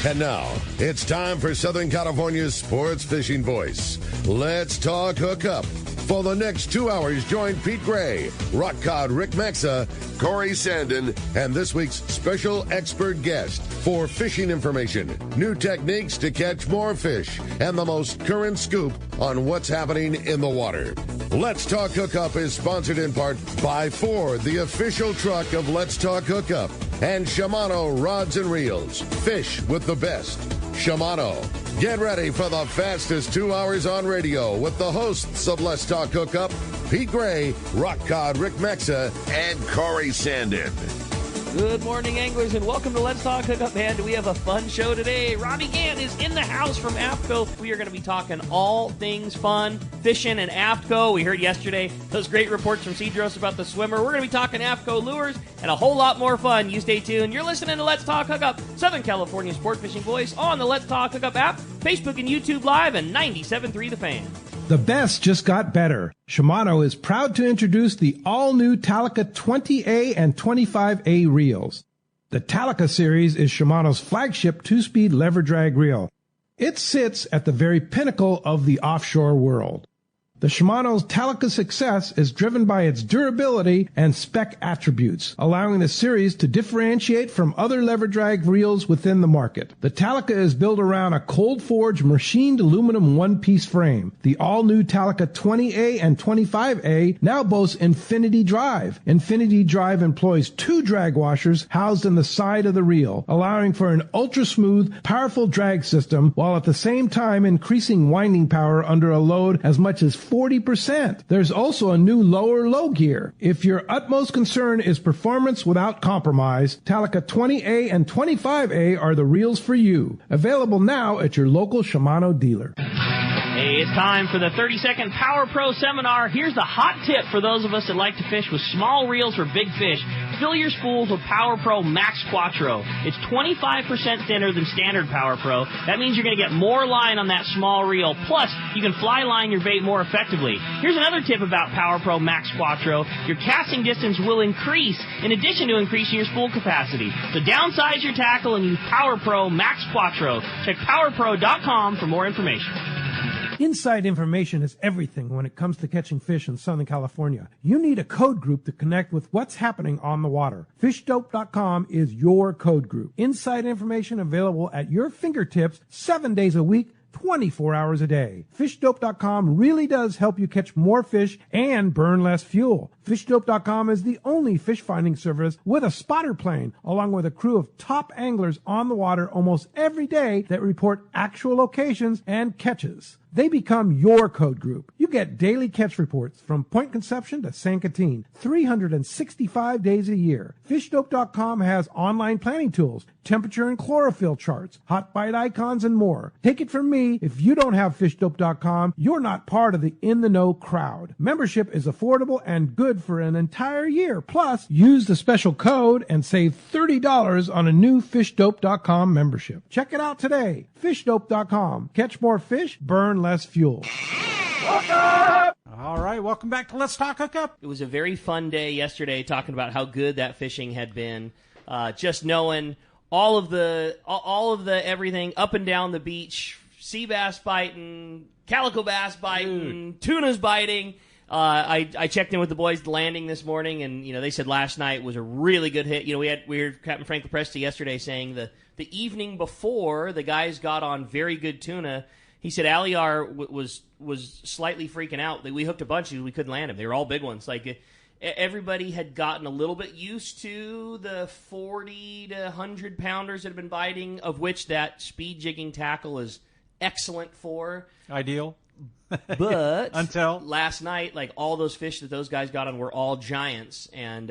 And now, it's time for Southern California's sports fishing voice. Let's talk hookup. For the next 2 hours, join Pete Gray, Rock Cod Rick Maxa, Corey Sandin, and this week's special expert guest for fishing information, new techniques to catch more fish, and the most current scoop on what's happening in the water. Let's Talk Hookup is sponsored in part by Ford, the official truck of Let's Talk Hookup, and Shimano Rods and Reels. Fish with the best. Shimano. Get ready for the fastest 2 hours on radio with the hosts of Let's Talk Hookup, Pete Gray, Rock Cod Rick Maxa, and Corey Sandin. Good morning, anglers, and welcome to Let's Talk Hookup. Man, do we have a fun show today. Robby Gant is in the house from AFTCO. We are going to be talking all things fun, fishing and AFTCO. We heard yesterday those great reports from Cedros about the swimmer. We're going to be talking AFTCO lures and a whole lot more fun. You stay tuned. You're listening to Let's Talk Hookup, Southern California sport fishing voice on the Let's Talk Hookup app, Facebook and YouTube Live, and 97.3 The Fan. The best just got better. Shimano is proud to introduce the all-new Talica 20A and 25A reels. The Talica series is Shimano's flagship two-speed lever drag reel. It sits at the very pinnacle of the offshore world. The Shimano's Talica success is driven by its durability and spec attributes, allowing the series to differentiate from other lever drag reels within the market. The Talica is built around a cold-forged machined aluminum one-piece frame. The all-new Talica 20A and 25A now boasts Infinity Drive. Infinity Drive employs two drag washers housed in the side of the reel, allowing for an ultra-smooth, powerful drag system, while at the same time increasing winding power under a load as much as 40%. There's also a new lower low gear. If your utmost concern is performance without compromise, Talica 20A and 25A are the reels for you. Available now at your local Shimano dealer. Hey, it's time for the 30-second Power Pro seminar. Here's the hot tip for those of us that like to fish with small reels for big fish. Fill your spools with Power Pro Max Quattro. It's 25% thinner than standard Power Pro. That means you're going to get more line on that small reel. Plus, you can fly line your bait more effectively. Here's another tip about Power Pro Max Quattro. Your casting distance will increase in addition to increasing your spool capacity. So downsize your tackle and use Power Pro Max Quattro. Check PowerPro.com for more information. Inside information is everything when it comes to catching fish in Southern California. You need a code group to connect with what's happening on the water. FishDope.com is your code group. Inside information available at your fingertips 7 days a week, 24 hours a day. FishDope.com really does help you catch more fish and burn less fuel. FishDope.com is the only fish finding service with a spotter plane, along with a crew of top anglers on the water almost every day that report actual locations and catches. They become your code group. You get daily catch reports from Point Conception to San Catine, 365 days a year. FishDope.com has online planning tools, temperature and chlorophyll charts, hot bite icons, and more. Take it from me, if you don't have FishDope.com, you're not part of the in-the-know crowd. Membership is affordable and good for an entire year. Plus, use the special code and save $30 on a new FishDope.com membership. Check it out today. FishDope.com. Catch more fish, burn less fuel. All right, welcome back to Let's Talk Hookup. It was a very fun day yesterday talking about how good that fishing had been. Just knowing all of the everything up and down the beach, sea bass biting, calico bass biting, tunas biting. I checked in with the boys landing this morning, and they said last night was a really good hit. We heard Captain Frank Lepresti yesterday saying the evening before the guys got on very good tuna. He said Aliar was slightly freaking out. We hooked a bunch of we couldn't land them. They were all big ones. Like everybody had gotten a little bit used to the 40 to 100 pounders that have been biting, of which that speed jigging tackle is excellent for. Ideal. But until last night, all those fish that those guys got on were all giants, and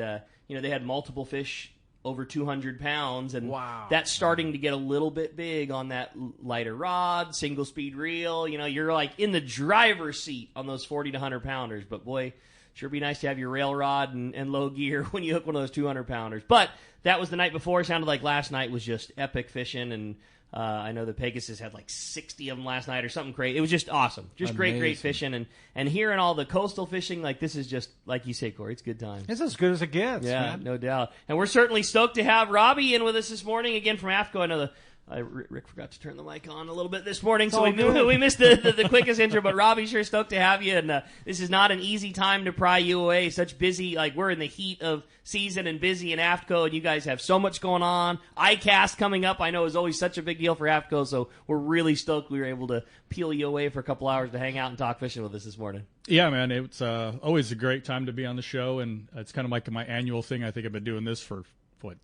they had multiple fish over 200 pounds, and that's starting to get a little bit big on that lighter rod, single speed reel. You're in the driver's seat on those 40 to 100 pounders, but boy, sure be nice to have your rail rod and low gear when you hook one of those 200 pounders. But that was the night before. It sounded like last night was just epic fishing, and I know the Pegasus had 60 of them last night or something crazy. It was just awesome. Just amazing. Great fishing. And hearing all the coastal fishing, this is just, like you say, Corey, it's a good time. It's as good as it gets, yeah, man. No doubt. And we're certainly stoked to have Robby in with us this morning, again from AFTCO. I know Rick forgot to turn the mic on a little bit this morning, so we missed the quickest intro. But Robby, sure stoked to have you. And this is not an easy time to pry you away. Such busy, like we're in the heat of season and busy in AFTCO, and you guys have so much going on. ICAST coming up, I know, is always such a big deal for AFTCO, so we're really stoked we were able to peel you away for a couple hours to hang out and talk fishing with us this morning. Yeah, man, it's always a great time to be on the show, and it's kind of like my annual thing. I think I've been doing this for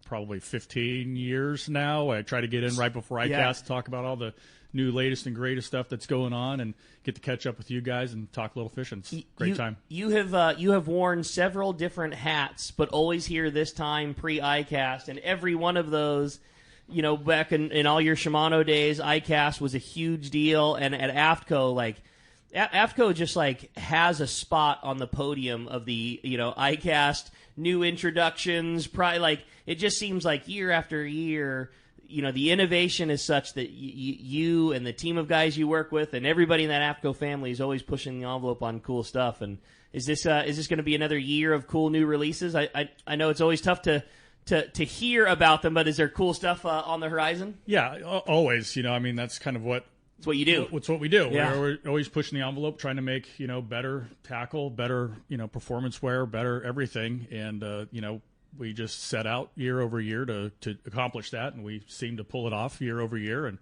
probably 15 years now. I try to get in right before ICAST, talk about all the new latest and greatest stuff that's going on, and get to catch up with you guys and talk a little fishing. It's a great time. You have worn several different hats, but always here this time pre-ICAST, and every one of those, back in all your Shimano days, ICAST was a huge deal, and at AFTCO, AFTCO just has a spot on the podium of the ICAST new introductions. It just seems like year after year, the innovation is such that you and the team of guys you work with and everybody in that AFTCO family is always pushing the envelope on cool stuff. And is this going to be another year of cool new releases? I know it's always tough to hear about them, but is there cool stuff on the horizon? Yeah, always. That's kind of what. It's what you do. It's what we do. Yeah. We're always pushing the envelope, trying to make, better tackle, better, performance wear, better everything. And, we just set out year over year to accomplish that, and we seem to pull it off year over year. And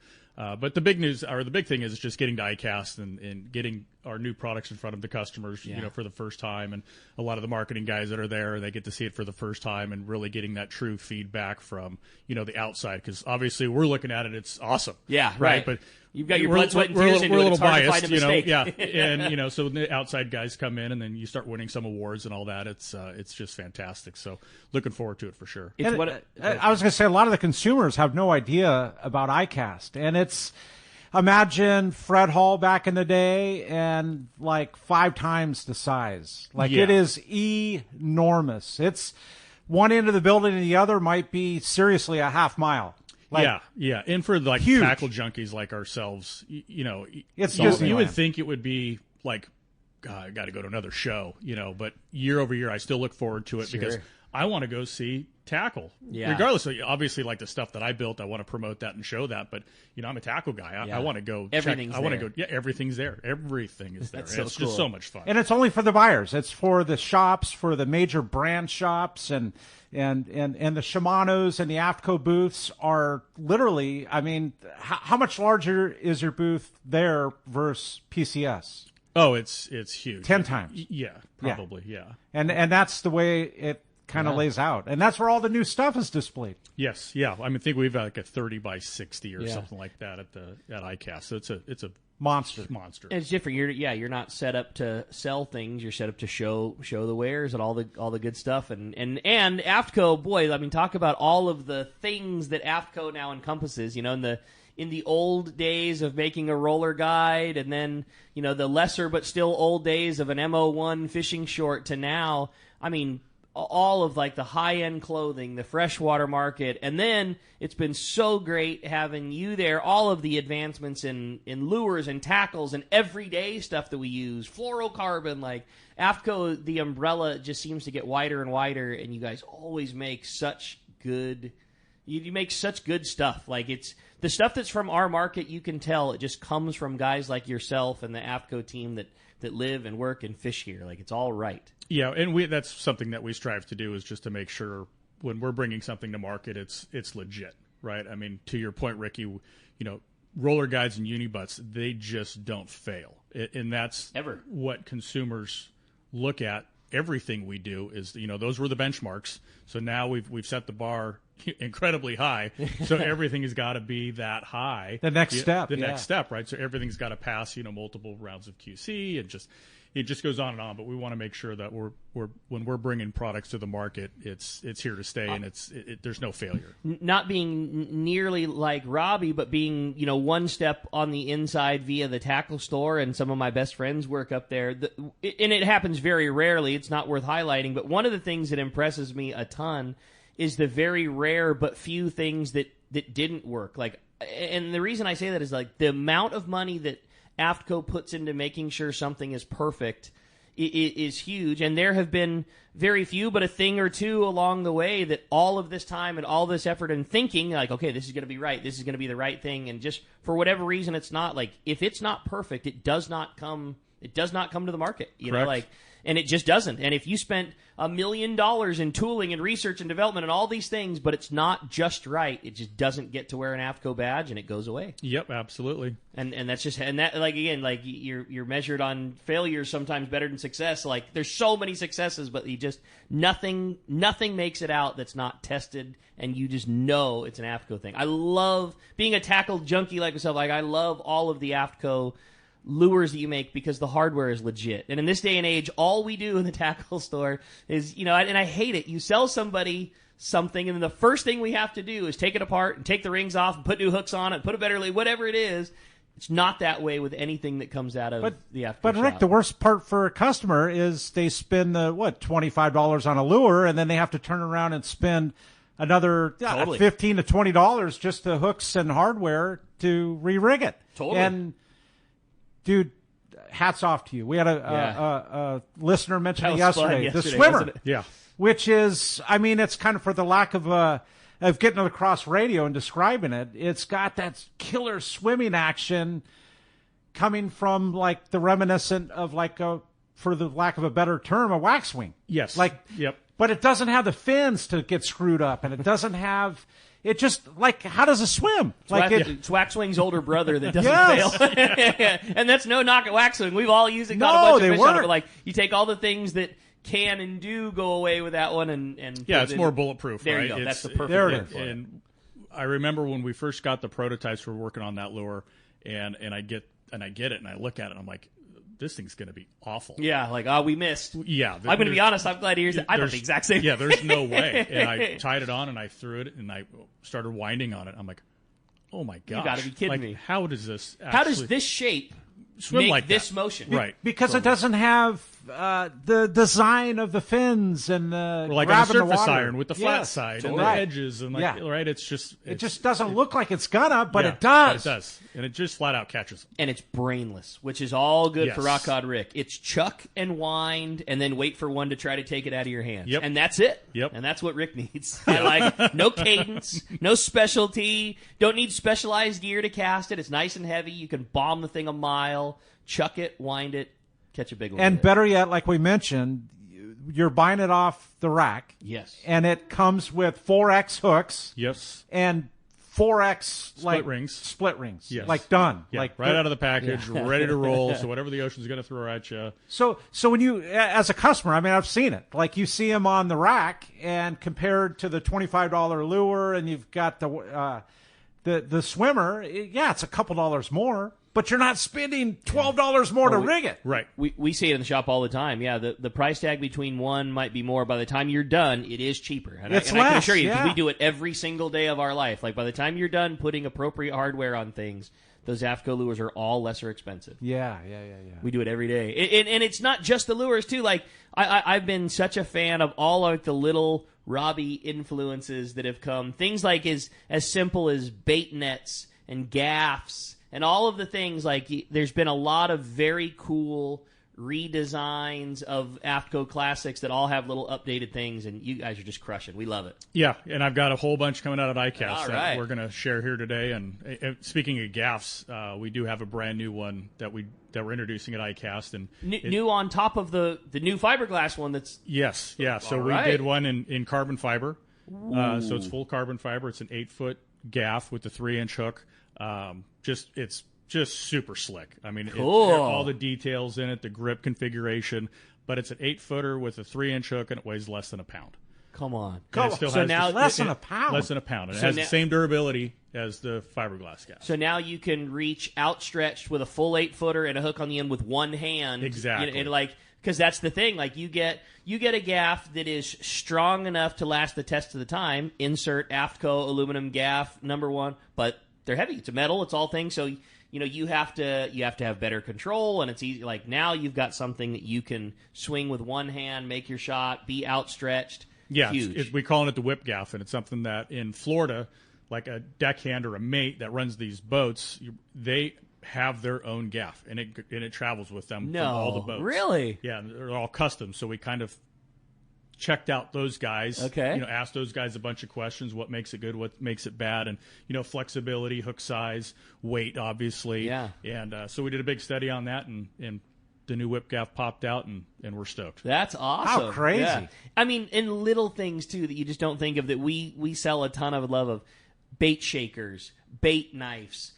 but the big thing is just getting to ICAST and getting our new products in front of the customers, for the first time. And a lot of the marketing guys that are there, they get to see it for the first time, and really getting that true feedback from, the outside. Because obviously we're looking at it, it's awesome. Yeah, right. But you've got your blood, sweat, and tears into it. We're a little it's hard biased, to find a mistake. Yeah. And, so the outside guys come in, and then you start winning some awards and all that. It's just fantastic. So looking forward to it for sure. I was going to say, a lot of the consumers have no idea about ICAST. And it's, imagine Fred Hall back in the day and 5 times the size. It is enormous. It's one end of the building and the other might be seriously a half mile. Yeah. And for huge. tackle junkies like ourselves, it's you would think it would be God, I got to go to another show, but year over year, I still look forward to it because I want to go see tackle. Yeah. Regardless of, obviously, the stuff that I built, I want to promote that and show that. But, I'm a tackle guy. I want to go everything's check. I want to go. Yeah, everything is there. That's so it's cool. just so much fun. And it's only for the buyers. It's for the shops, for the major brand shops, and the Shimanos and the AFTCO booths are literally, how much larger is your booth there versus PCS? Oh, it's huge. 10 times. Yeah, probably. Yeah. And that's the way it kind of lays out, and that's where all the new stuff is displayed. Yes, yeah. I think we've got a 30 by 60 or something like that at ICAST. So it's a monster. And it's different. You're not set up to sell things. You're set up to show the wares and all the good stuff. And AFTCO, boy, talk about all of the things that AFTCO now encompasses. In the old days of making a roller guide, and then the lesser but still old days of an MO1 fishing short, to now, all of the high-end clothing, the freshwater market, and then it's been so great having you there, all of the advancements in lures and tackles and everyday stuff that we use, fluorocarbon, AFTCO, the umbrella just seems to get wider and wider, and you guys always make such good, you make such good stuff. It's the stuff that's from our market, you can tell it just comes from guys like yourself and the AFTCO team that live and work and fish here. It's all right. Yeah, and that's something that we strive to do, is just to make sure when we're bringing something to market, it's legit, right? To your point, Ricky, roller guides and unibutts, they just don't fail, and that's ever what consumers look at. Everything we do is, those were the benchmarks. So now we've set the bar incredibly high. So everything has got to be that high. The next step, right? So everything's got to pass, multiple rounds of QC, and it just goes on and on. But we want to make sure that when we're bringing products to the market, it's here to stay, and there's no failure. Not being nearly like Robby, but being one step on the inside via the tackle store, and some of my best friends work up there. And it happens very rarely. It's not worth highlighting. But one of the things that impresses me a ton is the very rare but few things that didn't work. And the reason I say that is the amount of money that AFTCO puts into making sure something is perfect is huge, and there have been very few, but a thing or two along the way that all of this time and all this effort and thinking, like, okay, this is going to be right, this is going to be the right thing, and just for whatever reason, it's not. Like, if it's not perfect, it does not come to the market, you know, like, and it just doesn't. And if you spent $1 million in tooling and research and development and all these things, but it's not just right, it just doesn't get to wear an AFTCO badge, and it goes away. Yep, absolutely. And that's just, and that, like, again, like, you're measured on failures sometimes better than success. Like, there's so many successes, but you just, nothing makes it out that's not tested, and you just know it's an AFTCO thing. I love being a tackle junkie like myself. Like, I love all of the AFTCO lures that you make because the hardware is legit. And in this day and age, all we do in the tackle store is, you know, and I hate it. You sell somebody something, and then the first thing we have to do is take it apart and take the rings off and put new hooks on it, put a better lead, whatever it is. It's not that way with anything that comes out of the AFTCO But Rick, shop. the worst part for a customer is they spend $25 on a lure, and then they have to turn around and spend another Totally. $15 to $20 just to hooks and hardware to re-rig it. Totally. And dude, hats off to you. We had a listener mention it yesterday. The swimmer, Yeah. which is, I mean, it's kind of for the lack of getting across radio and describing it. It's got that killer swimming action coming from like the reminiscent of like for the lack of a better term, a wax wing. Yes. Like, yep. But it doesn't have the fins to get screwed up, and it doesn't have. It just, like, how does it swim? It's Waxwing's older brother that doesn't Yes. fail. And that's no knock at Waxwing. We've all used it, No, caught a bunch they of fish on it, weren't. but like, you take all the things that can and do go away with that one, and Yeah, put it's it in- more bulletproof, There right? you go. That's the perfect there it word is. for it. And I remember when we first got the prototypes, we were working on that lure, and I get it, and I look at it, and I'm like, this thing's going to be awful. Yeah, like, we missed. Yeah. I'm going to be honest, I'm glad to hear that. I thought there's- the exact same Yeah, thing. there's no way. And I tied it on, and I threw it, and I started winding on it. I'm like, oh my gosh. gotta be kidding like, me. How does this How does actually this shape swim make like this that? motion? Right. Because it doesn't have the design of the fins and the Or like on a grabbing the surface water. iron with the flat Yes, side and totally. the edges, and like, Yeah. right, it's just It just doesn't look like it's gonna, but yeah, it does. But it does, and it just flat out catches them. And it's brainless, which is all good for Yes. Rock Cod Rick. It's chuck and wind, and then wait for one to try to take it out of your hands. Yep. And that's it. Yep. And that's what Rick needs. I like no cadence, no specialty, don't need specialized gear to cast it. It's nice and heavy. You can bomb the thing a mile, chuck it, wind it, catch a big one. And with it. better yet, like we mentioned, you're buying it off the rack. Yes. And it comes with 4X hooks Yes. and 4X split rings. Yes. Like done. Yeah, Like right out of the package, ready to roll. So whatever the ocean's going to throw at you. So when you, as a customer, I mean, I've seen it. Like you see them on the rack, and compared to the $25 lure, and you've got the swimmer. Yeah, it's a couple dollars more, but you're not spending $12 more to rig it. Right. We see it in the shop all the time. Yeah, the price tag between one might be more. By the time you're done, it is cheaper. And It's I can less, assure you, 'cause yeah. we do it every single day of our life. Like, by the time you're done putting appropriate hardware on things, those AFTCO lures are all lesser expensive. Yeah. We do it every day. And it's not just the lures, too. Like, I've been such a fan of all of the little Robby influences that have come. Things like as simple as bait nets and gaffs and all of the things. Like, there's been a lot of very cool redesigns of AFTCO classics that all have little updated things, and you guys are just crushing. We love it. Yeah, and I've got a whole bunch coming out at ICAST All that right. we're going to share here today. And speaking of gaffs, we do have a brand new one that we're introducing at ICAST. And New on top of the new fiberglass one that's... yes, yeah. So All we right. did one in carbon fiber. So it's full carbon fiber. It's an 8-foot gaff with a 3-inch hook. It's just super slick. I mean, Cool. all the details in it, the grip configuration, but it's an 8-footer with a 3-inch hook, and it weighs less than a pound. Come on. And it still So has now- Less than a pound. Less than a pound. And it So has now- the same durability as the fiberglass gaff. So now you can reach outstretched with a full 8-footer and a hook on the end with one hand. Exactly. And like, because that's the thing. Like, you get a gaff that is strong enough to last the test of the time. Insert AFTCO aluminum gaff #1, but they're heavy. It's a metal. It's all things. So you have to have better control, and it's easy. Like, now you've got something that you can swing with one hand, make your shot, be outstretched. Yeah, Huge. we call it the whip gaff, and it's something that in Florida, like a deckhand or a mate that runs these boats, they have their own gaff, and it travels with them from all the boats. Really? Yeah, they're all custom. So we kind of checked out those guys. Okay. Asked those guys a bunch of questions: what makes it good, what makes it bad, and flexibility, hook size, weight, obviously. Yeah. And so we did a big study on that, and the new whip gaff popped out, and we're stoked. That's awesome. How crazy. Yeah. I mean, in little things, too, that you just don't think of, that we sell a ton of love of. Bait shakers, bait knives,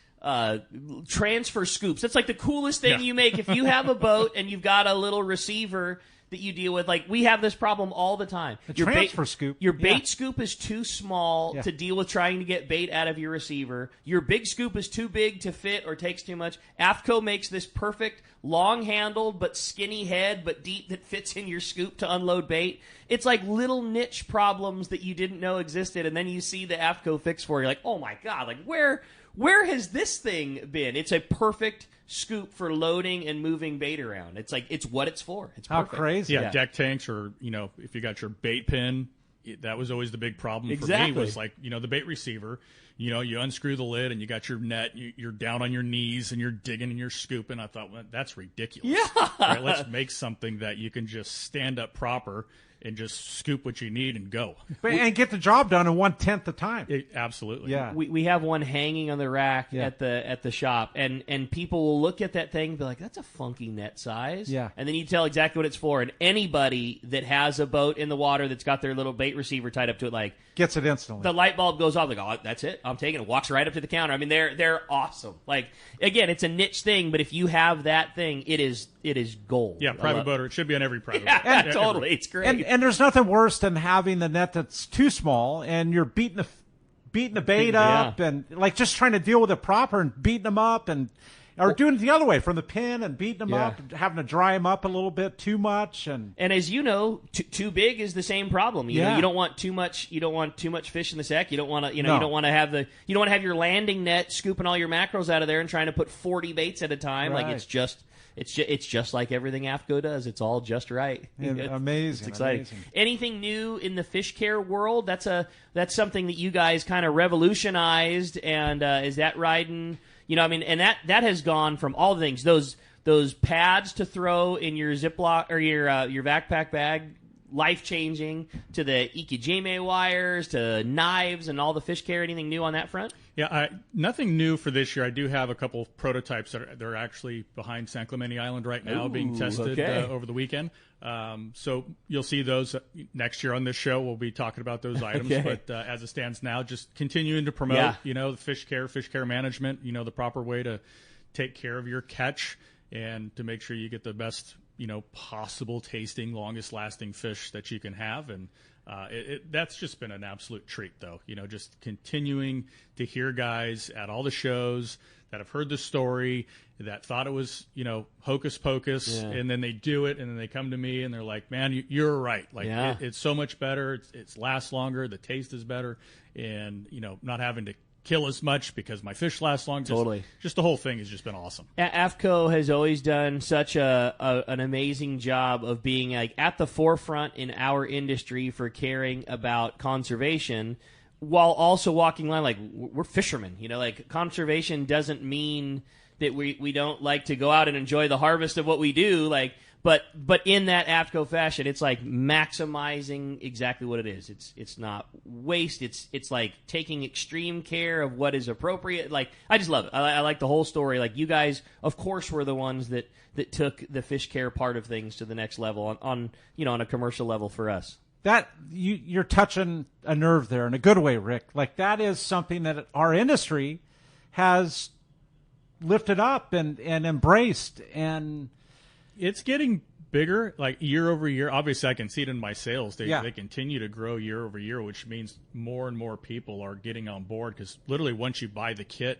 transfer scoops. That's like the coolest thing you make. If you have a boat and you've got a little receiver that you deal with, like we have this problem all the time. Your transfer scoop. Your bait scoop is too small to deal with trying to get bait out of your receiver. Your big scoop is too big to fit or takes too much. AFTCO makes this perfect long-handled but skinny head but deep that fits in your scoop to unload bait. It's like little niche problems that you didn't know existed, and then you see the AFTCO fix for you. Like, oh my God, like where has this thing been? It's a perfect scoop for loading and moving bait around. It's like it's what it's for. It's perfect. How crazy. Yeah, deck tanks, or if you got your bait pin, that was always the big problem for me. Was like the bait receiver. You unscrew the lid and you got your net. You're down on your knees and you're digging and you're scooping. I thought, well, that's ridiculous. Yeah, right, let's make something that you can just stand up proper and just scoop what you need and go. And get the job done in 1/10 the time. Absolutely. Yeah. We have one hanging on the rack at the shop, and people will look at that thing and be like, that's a funky net size. Yeah. And then you tell exactly what it's for, and anybody that has a boat in the water that's got their little bait receiver tied up to it, like, gets it instantly. the light bulb goes off, like, oh, that's it, I'm taking it. Walks right up to the counter. I mean, they're awesome. Like, again, it's a niche thing, but if you have that thing, it is gold. Yeah, private boater. It should be on every private boat. Yeah, totally. It's great. And there's nothing worse than having the net that's too small and you're beating the bait up and like just trying to deal with it proper and beating them up or doing it the other way from the pin and beating them up, and having to dry them up a little bit too much and as you know, too big is the same problem. You know, you don't want too much. You don't want too much fish in the sack. You don't want to. You don't want to have your landing net scooping all your mackerels out of there and trying to put 40 baits at a time. Right. Like it's just like everything AFTCO does. It's all just right. Amazing. It's exciting. Amazing. Anything new in the fish care world? That's something that you guys kind of revolutionized. And is that riding? And that has gone from all the things, those pads to throw in your Ziploc or your backpack bag, life-changing, to the Ikejime wires, to knives and all the fish care. Anything new on that front? Yeah, nothing new for this year. I do have a couple of prototypes that are actually behind San Clemente Island right now being tested over the weekend. So you'll see those next year on this show. We'll be talking about those items. Okay. But as it stands now, just continuing to promote, the fish care management, the proper way to take care of your catch and to make sure you get the best, possible tasting, longest lasting fish that you can have. And that's just been an absolute treat, though. Just continuing to hear guys at all the shows that have heard the story, that thought it was, hocus pocus, and then they do it, and then they come to me and they're like, man, you're right. Like, it's so much better. It lasts longer. The taste is better. And, not having to kill as much because my fish last long. Totally. Just the whole thing has just been awesome. AFTCO has always done such an amazing job of being like at the forefront in our industry for caring about conservation, while also walking line like we're fishermen. Like conservation doesn't mean that we don't like to go out and enjoy the harvest of what we do. Like, but in that AFTCO fashion, it's like maximizing exactly what it is. It's not waste. It's like taking extreme care of what is appropriate. Like, I just love it. I like the whole story. Like, you guys, of course, were the ones that took the fish care part of things to the next level on a commercial level for us. That you're touching a nerve there in a good way, Rick. Like, that is something that our industry has lifted up and embraced, and it's getting bigger, like year over year. Obviously, I can see it in my sales. They continue to grow year over year, which means more and more people are getting on board, because literally once you buy the kit,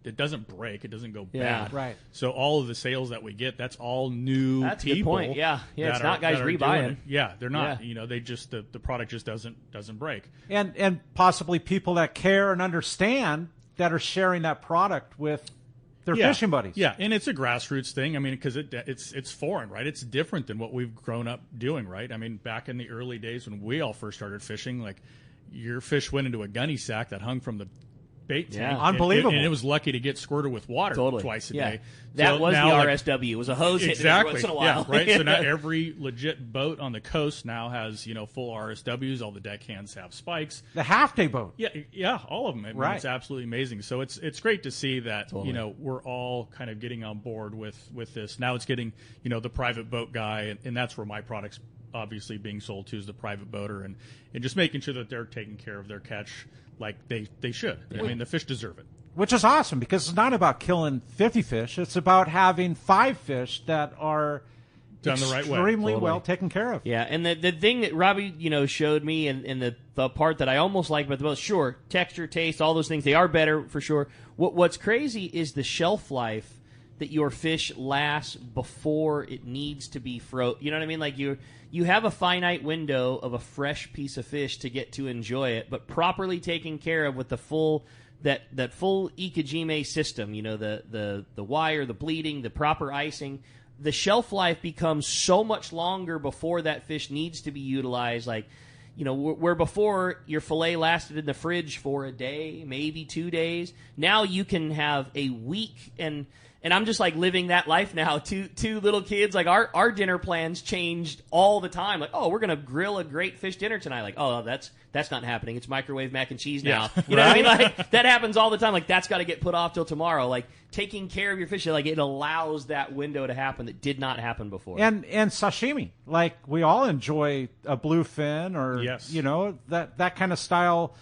it doesn't break, it doesn't go bad. Right. So all of the sales that we get, that's all new that's people. A good point. Yeah. It's not guys rebuying. Yeah, they're not. They just the product just doesn't break. And possibly people that care and understand that are sharing that product with their fishing buddies. Yeah, and it's a grassroots thing. I mean, because it's foreign, right? It's different than what we've grown up doing, right? I mean, back in the early days when we all first started fishing, like, your fish went into a gunny sack that hung from the bait tank. Yeah. Unbelievable. And it was lucky to get squirted with water twice a day. That So was the now, RSW. It was a hose hit exactly. every once in a while. Yeah, right. So now every legit boat on the coast now has, full RSWs. All the deckhands have spikes. The half-day boat. Yeah, all of them. I mean, Right. It's absolutely amazing. So it's great to see that we're all kind of getting on board with this. Now it's getting the private boat guy, and that's where my product's obviously being sold to, is the private boater, and just making sure that they're taking care of their catch like they should. I mean, the fish deserve it. Which is awesome, because it's not about killing 50 fish. It's about having 5 fish that are Done the right way. extremely well taken care of. Yeah, and the thing that Robby, showed me, and the part that I almost liked about the most, sure, texture, taste, all those things, they are better for sure. What's crazy is the shelf life that your fish lasts before it needs to be frozen. You know what I mean? Like you have a finite window of a fresh piece of fish to get to enjoy it, but properly taken care of with the full that full Ikejime system, the wire, the bleeding, the proper icing, the shelf life becomes so much longer before that fish needs to be utilized. Like, where before your fillet lasted in the fridge for a day, maybe 2 days, now you can have a week. And I'm just like living that life now. Two little kids, like our dinner plans changed all the time. Like, oh, we're gonna grill a great fish dinner tonight. Like, oh, that's not happening. It's microwave mac and cheese now. Yeah. You know what I mean? Like, that happens all the time. Like, that's got to get put off till tomorrow. Like, taking care of your fish, like, it allows that window to happen that did not happen before. And sashimi, like, we all enjoy a bluefin or Yes. that kind of style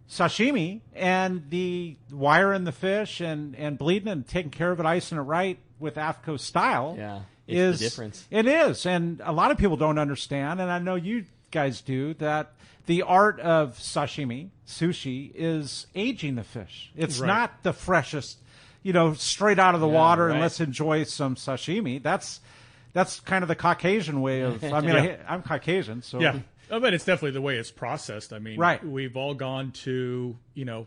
sashimi, and the wiring the fish and bleeding and taking care of it, icing it right with AFTCO style. Yeah, is the difference. It is, and a lot of people don't understand, and I know you guys do, that the art of sushi is aging the fish. It's Right. not the freshest, straight out of the water and right. let's enjoy some sashimi. That's kind of the Caucasian way of. I mean, Yeah. I'm Caucasian, so Yeah. Oh, but it's definitely the way it's processed. I mean, Right. we've all gone to, a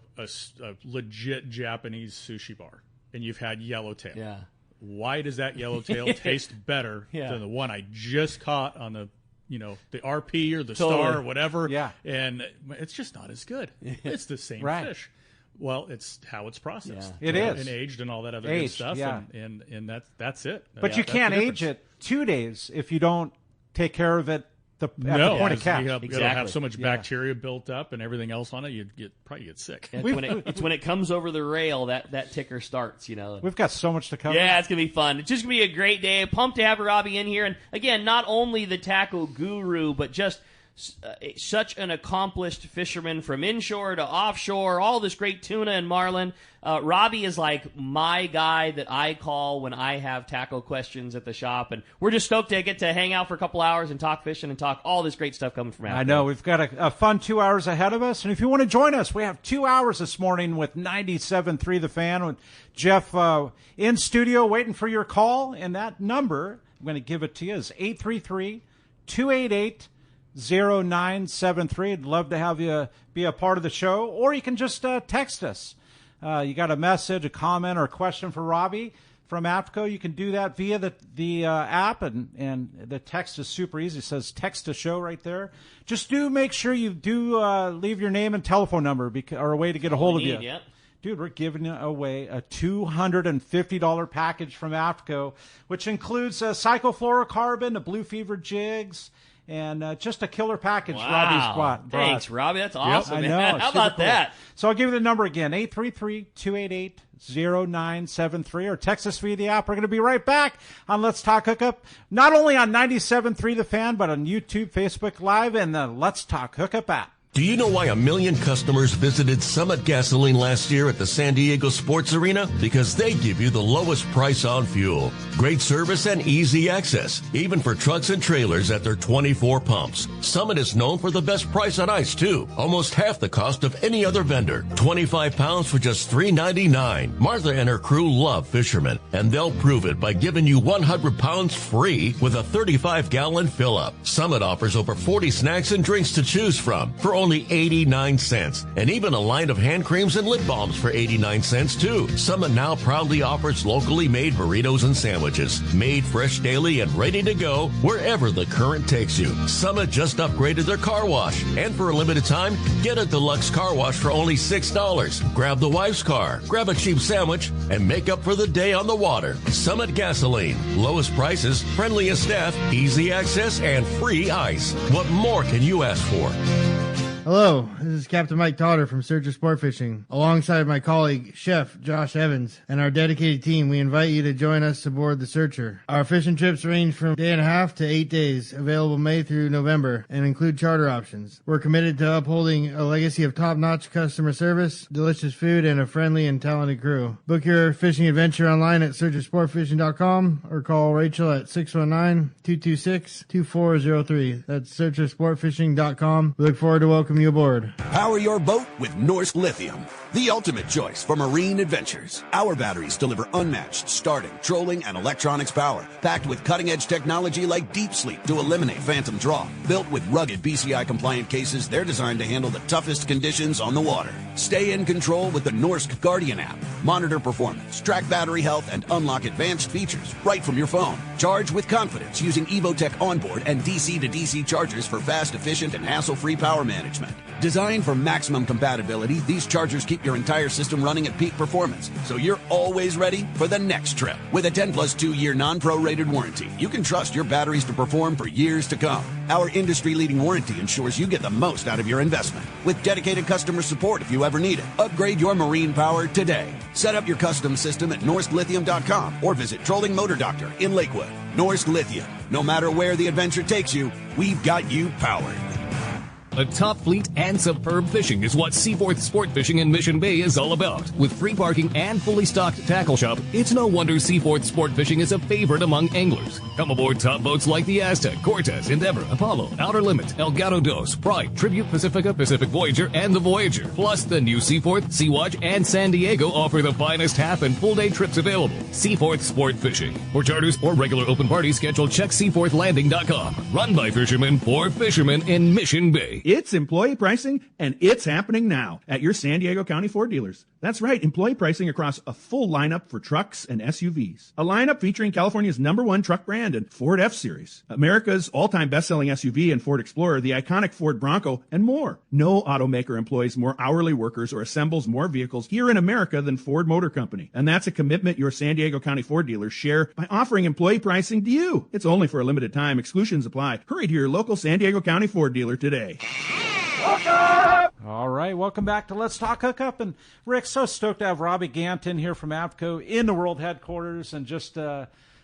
legit Japanese sushi bar, and you've had yellowtail. Yeah. Why does that yellowtail taste better Yeah. than the one I just caught on the, the RP or the Totally. Star or whatever? Yeah. And it's just not as good. It's the same Right. fish. Well, it's how it's processed. Yeah. It is. And aged and all that other Aged, good stuff. yeah. And that's it. But you That's can't the age difference. it 2 days if you don't take care of it at the No, point of because catch. it'll Exactly. have so much Yeah. bacteria built up and everything else on it, you'd probably get sick. It's when it comes over the rail that ticker starts, We've got so much to cover. Yeah, it's going to be fun. It's just going to be a great day. Pumped to have Robby in here. And again, not only the tackle guru, but just such an accomplished fisherman from inshore to offshore, all this great tuna and marlin. Robby is like my guy that I call when I have tackle questions at the shop. And we're just stoked to get to hang out for a couple hours and talk fishing and talk all this great stuff coming from out I there. know. We've got a fun 2 hours ahead of us. And if you want to join us, we have 2 hours this morning with 97.3 The Fan, with Jeff in studio waiting for your call. And that number, I'm going to give it to you, is 833-288-0973. I'd love to have you be a part of the show. Or you can just text us. You got a message, a comment, or a question for Robby from AFTCO, you can do that via the app, and the text is super easy. It says text to show right there. Just do make sure you do leave your name and telephone number or a way to get a hold of you. Yep. Dude, we're giving away a $250 package from AFTCO, which includes cyclofluorocarbon, the Blue Fever jigs, and just a killer package Robby's brought. Thanks, Robby. That's awesome. I man. know. How super about cool. that? So I'll give you the number again, 833-288-0973, or text us via the app. We're going to be right back on Let's Talk Hookup, not only on 97.3 The Fan, but on YouTube, Facebook Live, and the Let's Talk Hookup app. Do you know why 1 million customers visited Summit Gasoline last year at the San Diego Sports Arena? Because they give you the lowest price on fuel. Great service and easy access, even for trucks and trailers at their 24 pumps. Summit is known for the best price on ice, too. Almost half the cost of any other vendor. 25 pounds for just $3.99. Martha and her crew love fishermen, and they'll prove it by giving you 100 pounds free with a 35-gallon fill-up. Summit offers over 40 snacks and drinks to choose from for only 89 cents. And even a line of hand creams and lip balms for 89 cents, too. Summit now proudly offers locally made burritos and sandwiches. Made fresh daily and ready to go wherever the current takes you. Summit just upgraded their car wash. And for a limited time, get a deluxe car wash for only $6. Grab the wife's car, grab a cheap sandwich, and make up for the day on the water. Summit Gasoline. Lowest prices, friendliest staff, easy access, and free ice. What more can you ask for? Hello, this is Captain Mike Totter from Searcher Sport Fishing. Alongside my colleague, Chef Josh Evans, and our dedicated team, we invite you to join us aboard the Searcher. Our fishing trips range from 1.5 to 8 days, available May through November, and include charter options. We're committed to upholding a legacy of top-notch customer service, delicious food, and a friendly and talented crew. Book your fishing adventure online at searchersportfishing.com or call Rachel at 619-226-2403. That's searchersportfishing.com. We look forward to welcoming you aboard. Power your boat with Norsk Lithium, the ultimate choice for marine adventures. Our batteries deliver unmatched starting, trolling, and electronics power, packed with cutting-edge technology like Deep Sleep to eliminate phantom draw. Built with rugged BCI-compliant cases, they're designed to handle the toughest conditions on the water. Stay in control with the Norsk Guardian app. Monitor performance, track battery health, and unlock advanced features right from your phone. Charge with confidence using Evotech onboard and DC-to-DC chargers for fast, efficient, and hassle-free power management. Designed for maximum compatibility, these chargers keep your entire system running at peak performance, so you're always ready for the next trip. With a 10 plus 2 year non-prorated warranty, you can trust your batteries to perform for years to come. Our industry-leading warranty ensures you get the most out of your investment. With dedicated customer support if you ever need it. Upgrade your marine power today. Set up your custom system at NorskLithium.com or visit Trolling Motor Doctor in Lakewood. Norsk Lithium. No matter where the adventure takes you, we've got you powered. A top fleet and superb fishing is what Seaforth Sport Fishing in Mission Bay is all about. With free parking and fully stocked tackle shop, it's no wonder Seaforth Sport Fishing is a favorite among anglers. Come aboard top boats like the Aztec, Cortez, Endeavor, Apollo, Outer Limit, El Gato Dos, Pride, Tribute Pacifica, Pacific Voyager, and the Voyager. Plus, the new Seaforth, Sea-Watch, and San Diego offer the finest half and full day trips available. Seaforth Sport Fishing. For charters or regular open parties, schedule check seaforthlanding.com. Run by fishermen for fishermen in Mission Bay. It's employee pricing, and it's happening now at your San Diego County Ford dealers. That's right, employee pricing across a full lineup for trucks and SUVs. A lineup featuring California's #1 truck brand and Ford F-Series, America's all-time best-selling SUV and Ford Explorer, the iconic Ford Bronco, and more. No automaker employs more hourly workers or assembles more vehicles here in America than Ford Motor Company. And that's a commitment your San Diego County Ford dealers share by offering employee pricing to you. It's only for a limited time. Exclusions apply. Hurry to your local San Diego County Ford dealer today. All right, welcome back to Let's Talk Hookup. And Rick, so stoked to have Robby Gant in here from AFTCO in the world headquarters and just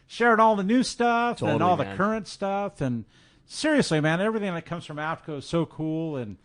sharing all the new stuff and all the current stuff. And seriously, man, everything that comes from AFTCO is so cool. And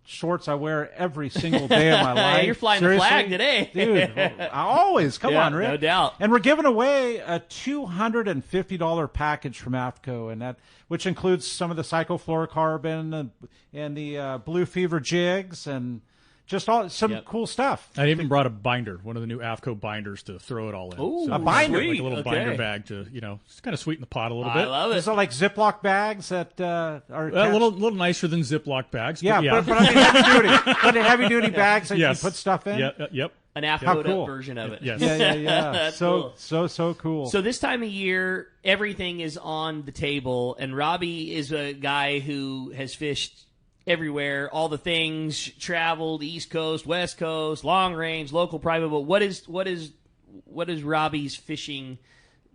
shorts I wear every single day of my life. You're flying the flag today. Dude, I always. Come on, Rick. No doubt. And we're giving away a $250 package from AFTCO, and which includes some of the cyclofluorocarbon and the Blue Fever jigs and just some cool stuff. I even brought a binder, one of the new AFTCO binders to throw it all in. Ooh, so a binder? Like a little binder bag to, just kind of sweeten the pot a little bit. I love it. Is it like Ziploc bags that are a little nicer than Ziploc bags. Yeah, but I mean heavy-duty bags that you can put stuff in? Yep. An AFTCO version of it. Yes. Yeah. That's so cool. So cool. So this time of year, everything is on the table, and Robby is a guy who has fished everywhere, all the things, traveled East Coast, West Coast, long range, local, private. But what is Robby's fishing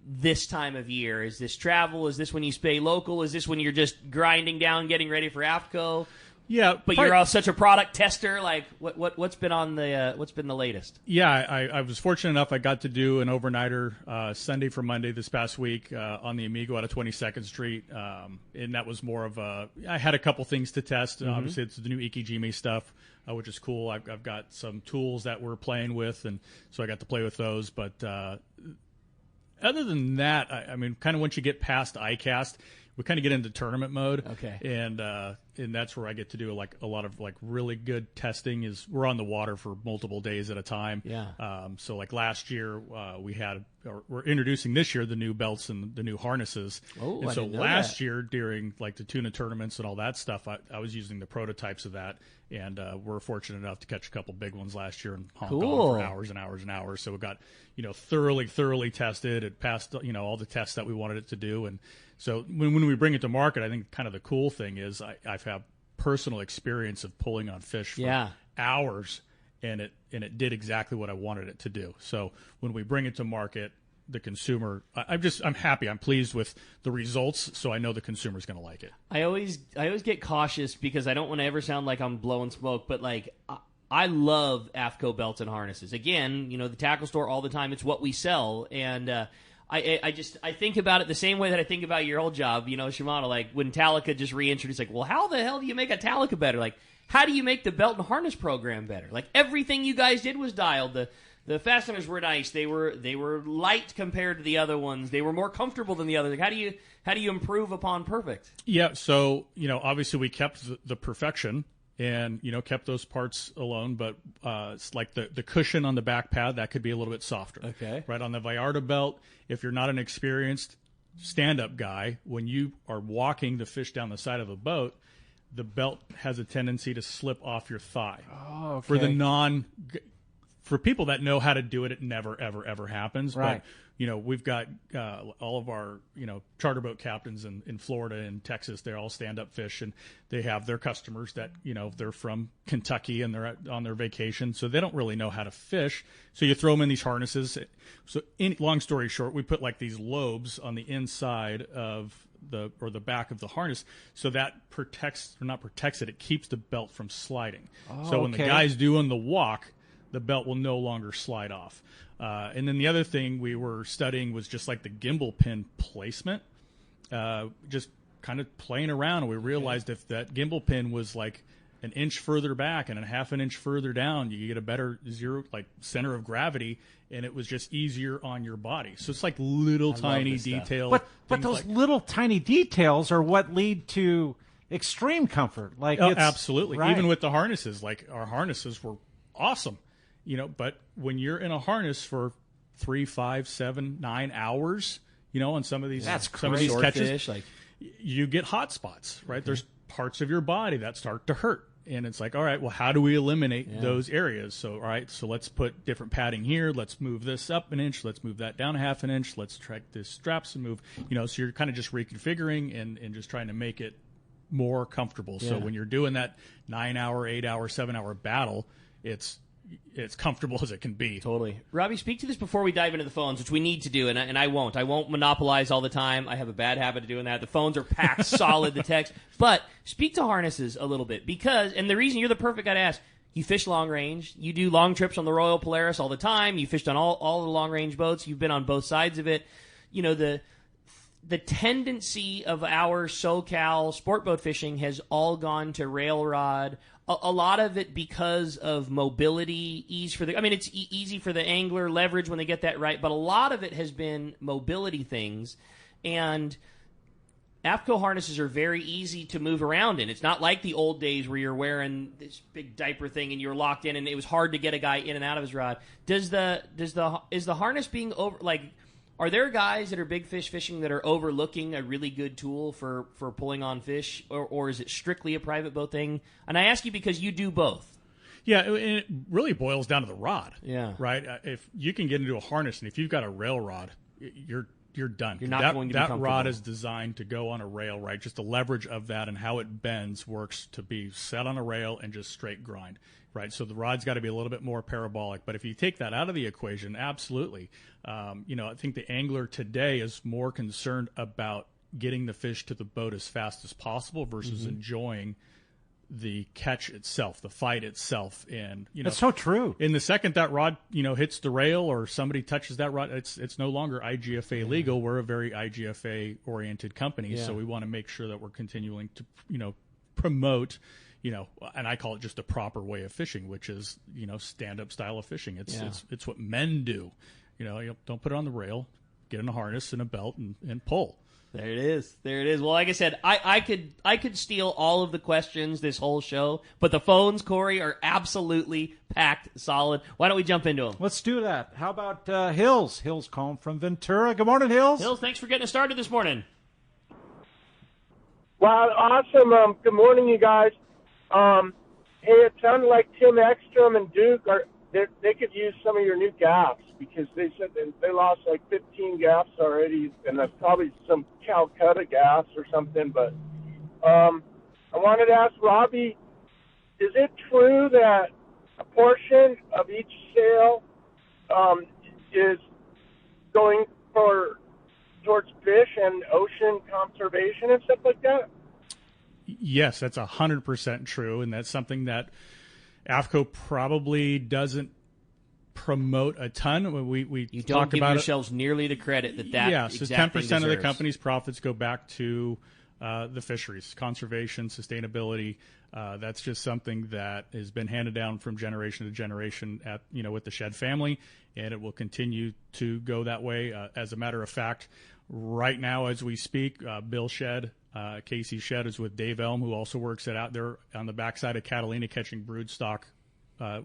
this time of year? Is this travel? Is this when you stay local? Is this when you're just grinding down, getting ready for AFTCO? Yeah, but you're such a product tester. Like, what's been the latest? Yeah, I was fortunate enough. I got to do an overnighter Sunday for Monday this past week on the Amigo out of 22nd Street, and that was more of I had a couple things to test. Mm-hmm. Obviously, it's the new Ikijime stuff, which is cool. I've got some tools that we're playing with, and so I got to play with those. But other than that, I mean, kind of once you get past ICAST, we kind of get into tournament mode. Okay. And and that's where I get to do like a lot of like really good testing. Is we're on the water for multiple days at a time. Yeah. So like last year we're introducing this year the new belts and the new harnesses. Oh, and I so didn't know last that. year during like the tuna tournaments and all that stuff, I was using the prototypes of that, and we're fortunate enough to catch a couple big ones last year and honk Cool. on for hours and hours and hours. So we got thoroughly tested. It passed all the tests that we wanted it to do, and so when we bring it to market, I think kind of the cool thing is I've had personal experience of pulling on fish for hours, and it did exactly what I wanted it to do. So when we bring it to market, the consumer, I'm happy. I'm pleased with the results, so I know the consumer's going to like it. I always get cautious because I don't want to ever sound like I'm blowing smoke, but like I love AFTCO belts and harnesses. Again, the tackle store all the time. It's what we sell, and I think about it the same way that I think about your old job, Shimano. Like when Talica just reintroduced, like, well, how the hell do you make a Talica better? Like, how do you make the belt and harness program better? Like everything you guys did was dialed. The fasteners were nice. They were light compared to the other ones. They were more comfortable than the others. Like, how do you improve upon perfect? Yeah. So obviously we kept the perfection. And kept those parts alone, but it's like the cushion on the back pad that could be a little bit softer. Okay. Right on the Vallarta belt, if you're not an experienced stand-up guy, when you are walking the fish down the side of a boat, the belt has a tendency to slip off your thigh. Oh, okay. For people that know how to do it, it never ever ever happens. Right. But we've got all of our charter boat captains in Florida and Texas. They all stand up fish, and they have their customers that they're from Kentucky and they're on their vacation, so they don't really know how to fish. So you throw them in these harnesses. So long story short, we put like these lobes on the inside of the back of the harness, so that protects it. It keeps the belt from sliding. Oh, so when okay. the guy's doing the walk, the belt will no longer slide off. And then the other thing we were studying was just like the gimbal pin placement, just kind of playing around. And we realized if that gimbal pin was like an inch further back and a half an inch further down, you get a better center of gravity, and it was just easier on your body. So it's like little tiny detail. But those little tiny details are what lead to extreme comfort. Absolutely. Right. Even with the harnesses, like our harnesses were awesome. But when you're in a harness for 3, 5, 7, 9 hours, on some of these catches, you get hot spots, right? Okay. There's parts of your body that start to hurt. And it's like, all right, well, how do we eliminate those areas? So, all right, so let's put different padding here. Let's move this up an inch. Let's move that down a half an inch. Let's track this straps and move, so you're kind of just reconfiguring and just trying to make it more comfortable. Yeah. So when you're doing that 9-hour, 8-hour, 7-hour battle, it's comfortable as it can be. Totally. Robby, speak to this before we dive into the phones, which we need to do, and I won't. I won't monopolize all the time. I have a bad habit of doing that. The phones are packed solid, the text. But speak to harnesses a little bit, because, and the reason you're the perfect guy to ask, you fish long range. You do long trips on the Royal Polaris all the time. You fished on all the long range boats. You've been on both sides of it. The tendency of our SoCal sport boat fishing has all gone to rail rod. A lot of it because of mobility, ease for it's easy for the angler, leverage when they get that right, but a lot of it has been mobility things, and AFTCO harnesses are very easy to move around in. It's not like the old days where you're wearing this big diaper thing and you're locked in and it was hard to get a guy in and out of his rod. Is the harness being over, like, are there guys that are big fish fishing that are overlooking a really good tool for pulling on fish, or is it strictly a private boat thing? And I ask you because you do both. Yeah, it really boils down to the rod. Yeah. Right? If you can get into a harness, and if you've got a rail rod, you're done. You're not going to be that comfortable. rod is designed to go on a rail, right? Just the leverage of that and how it bends works to be set on a rail and just straight grind, right? So the rod's got to be a little bit more parabolic. But if you take that out of the equation, absolutely. I think the angler today is more concerned about getting the fish to the boat as fast as possible versus enjoying the catch itself, the fight itself. And that's so true. In the second that rod hits the rail or somebody touches that rod, it's no longer IGFA legal. We're a very IGFA oriented company, so we want to make sure that we're continuing to promote and I call it just the proper way of fishing, which is stand up style of fishing. It's what men do. You don't put it on the rail, get in a harness and a belt and pull. There it is. There it is. Well, like I said, I could steal all of the questions this whole show, but the phones, Corey, are absolutely packed solid. Why don't we jump into them? Let's do that. How about Hills? Hills calling from Ventura. Good morning, Hills. Hills, thanks for getting us started this morning. Wow, awesome. Good morning, you guys. Hey, it sounded like Tim Ekstrom and Duke they could use some of your new gaffs, because they said they lost like 15 gaffs already, and that's probably some Calcutta gaffs or something. But I wanted to ask Robby, is it true that a portion of each sale is going towards fish and ocean conservation and stuff like that? Yes, that's 100% true, and that's something that AFTCO probably doesn't promote a ton. You don't give yourselves nearly the credit that yeah, so 10% deserves. of the company's profits go back to the fisheries, conservation, sustainability. That's just something that has been handed down from generation to generation with the Shedd family, and it will continue to go that way. As a matter of fact, right now as we speak, Bill Shedd, Casey Shedd, is with Dave Elm, who also works out there on the backside of Catalina catching broodstock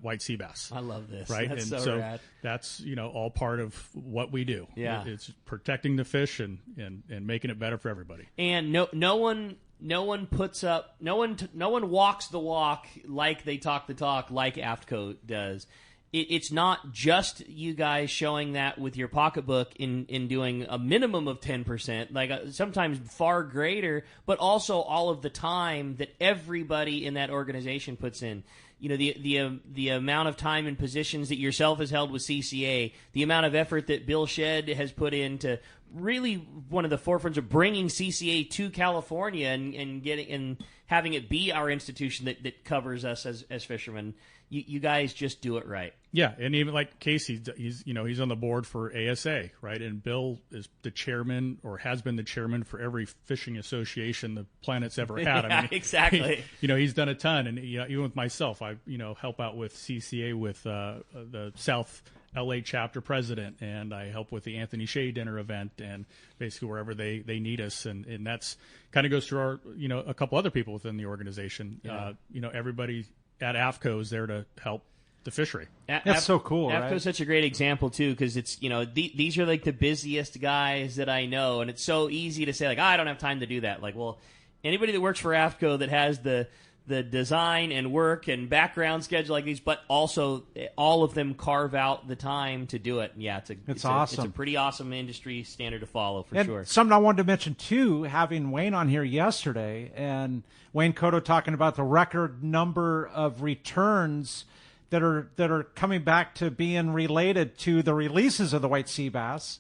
white sea bass. I love this. Right, that's and so rad. That's all part of what we do. Yeah, it's protecting the fish and making it better for everybody. And no one puts up, no one walks the walk like they talk the talk like AFTCO does. It's not just you guys showing that with your pocketbook in doing a minimum of 10%, like sometimes far greater, but also all of the time that everybody in that organization puts in. The amount of time and positions that yourself has held with CCA, the amount of effort that Bill Shedd has put into really one of the forefronts of bringing CCA to California and getting and having it be our institution that covers us as fishermen. You guys just do it right. Yeah, and even like Casey, he's on the board for ASA, right? And Bill is the chairman, or has been the chairman, for every fishing association the planet's ever had. Yeah, I mean, exactly. He's done a ton, and even with myself, I help out with CCA with the South LA chapter president, and I help with the Anthony Shea dinner event, and basically wherever they need us, and that's kind of goes through our a couple other people within the organization. Yeah. Everybody at AFTCO is there to help the fishery. That's so cool. AFTCO is such a great example too, because it's these are like the busiest guys that I know, and it's so easy to say like, I don't have time to do that. Like, well, anybody that works for AFTCO that has the design and work and background schedule like these, but also all of them carve out the time to do it. Yeah, it's awesome. It's a pretty awesome industry standard to follow for sure. Something I wanted to mention too, having Wayne on here yesterday, and Wayne Cotto talking about the record number of returns that are coming back to being related to the releases of the white sea bass.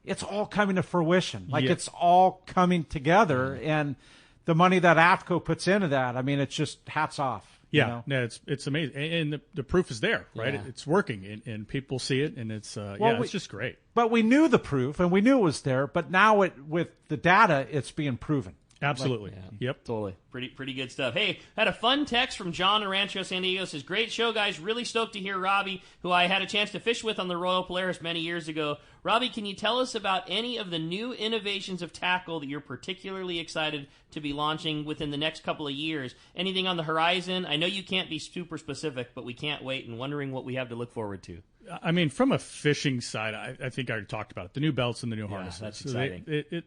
It's all coming to fruition. Like, it's all coming together, and the money that AFTCO puts into that, I mean, it's just hats off. Yeah, no, it's amazing, and the proof is there, right? Yeah. It's working, and people see it, and it's it's just great. But we knew the proof, and we knew it was there. But now, with the data, it's being proven. Absolutely. Yep. Totally. Pretty good stuff. Hey, had a fun text from John in Rancho San Diego. Says, great show, guys. Really stoked to hear Robby, who I had a chance to fish with on the Royal Polaris many years ago. Robby, can you tell us about any of the new innovations of tackle that you're particularly excited to be launching within the next couple of years? Anything on the horizon? I know you can't be super specific, but we can't wait and wondering what we have to look forward to. I mean, from a fishing side, I think I already talked about it. The new belts and the new harnesses. That's exciting.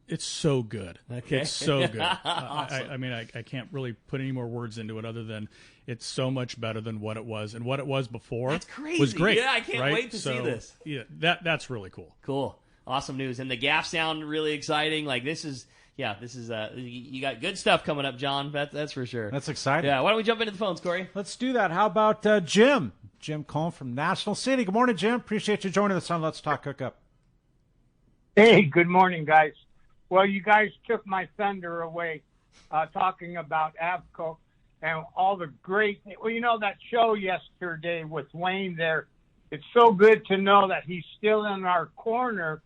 It's so good. Okay. It's so good. Awesome. I mean, I can't really put any more words into it other than it's so much better than what it was. And what it was before That's crazy. was great. Yeah, I can't wait to see this. Yeah, that's really cool. Cool. Awesome news. And the gaff sound really exciting. Like, this is you got good stuff coming up, John. That's for sure. That's exciting. Yeah, why don't we jump into the phones, Corey? Let's do that. How about Jim? Jim calling from National City. Good morning, Jim. Appreciate you joining us on Let's Talk Hookup. Hey, good morning, guys. Well, you guys took my thunder away talking about AFTCO and all the great – well, that show yesterday with Wayne there, it's so good to know that he's still in our corner.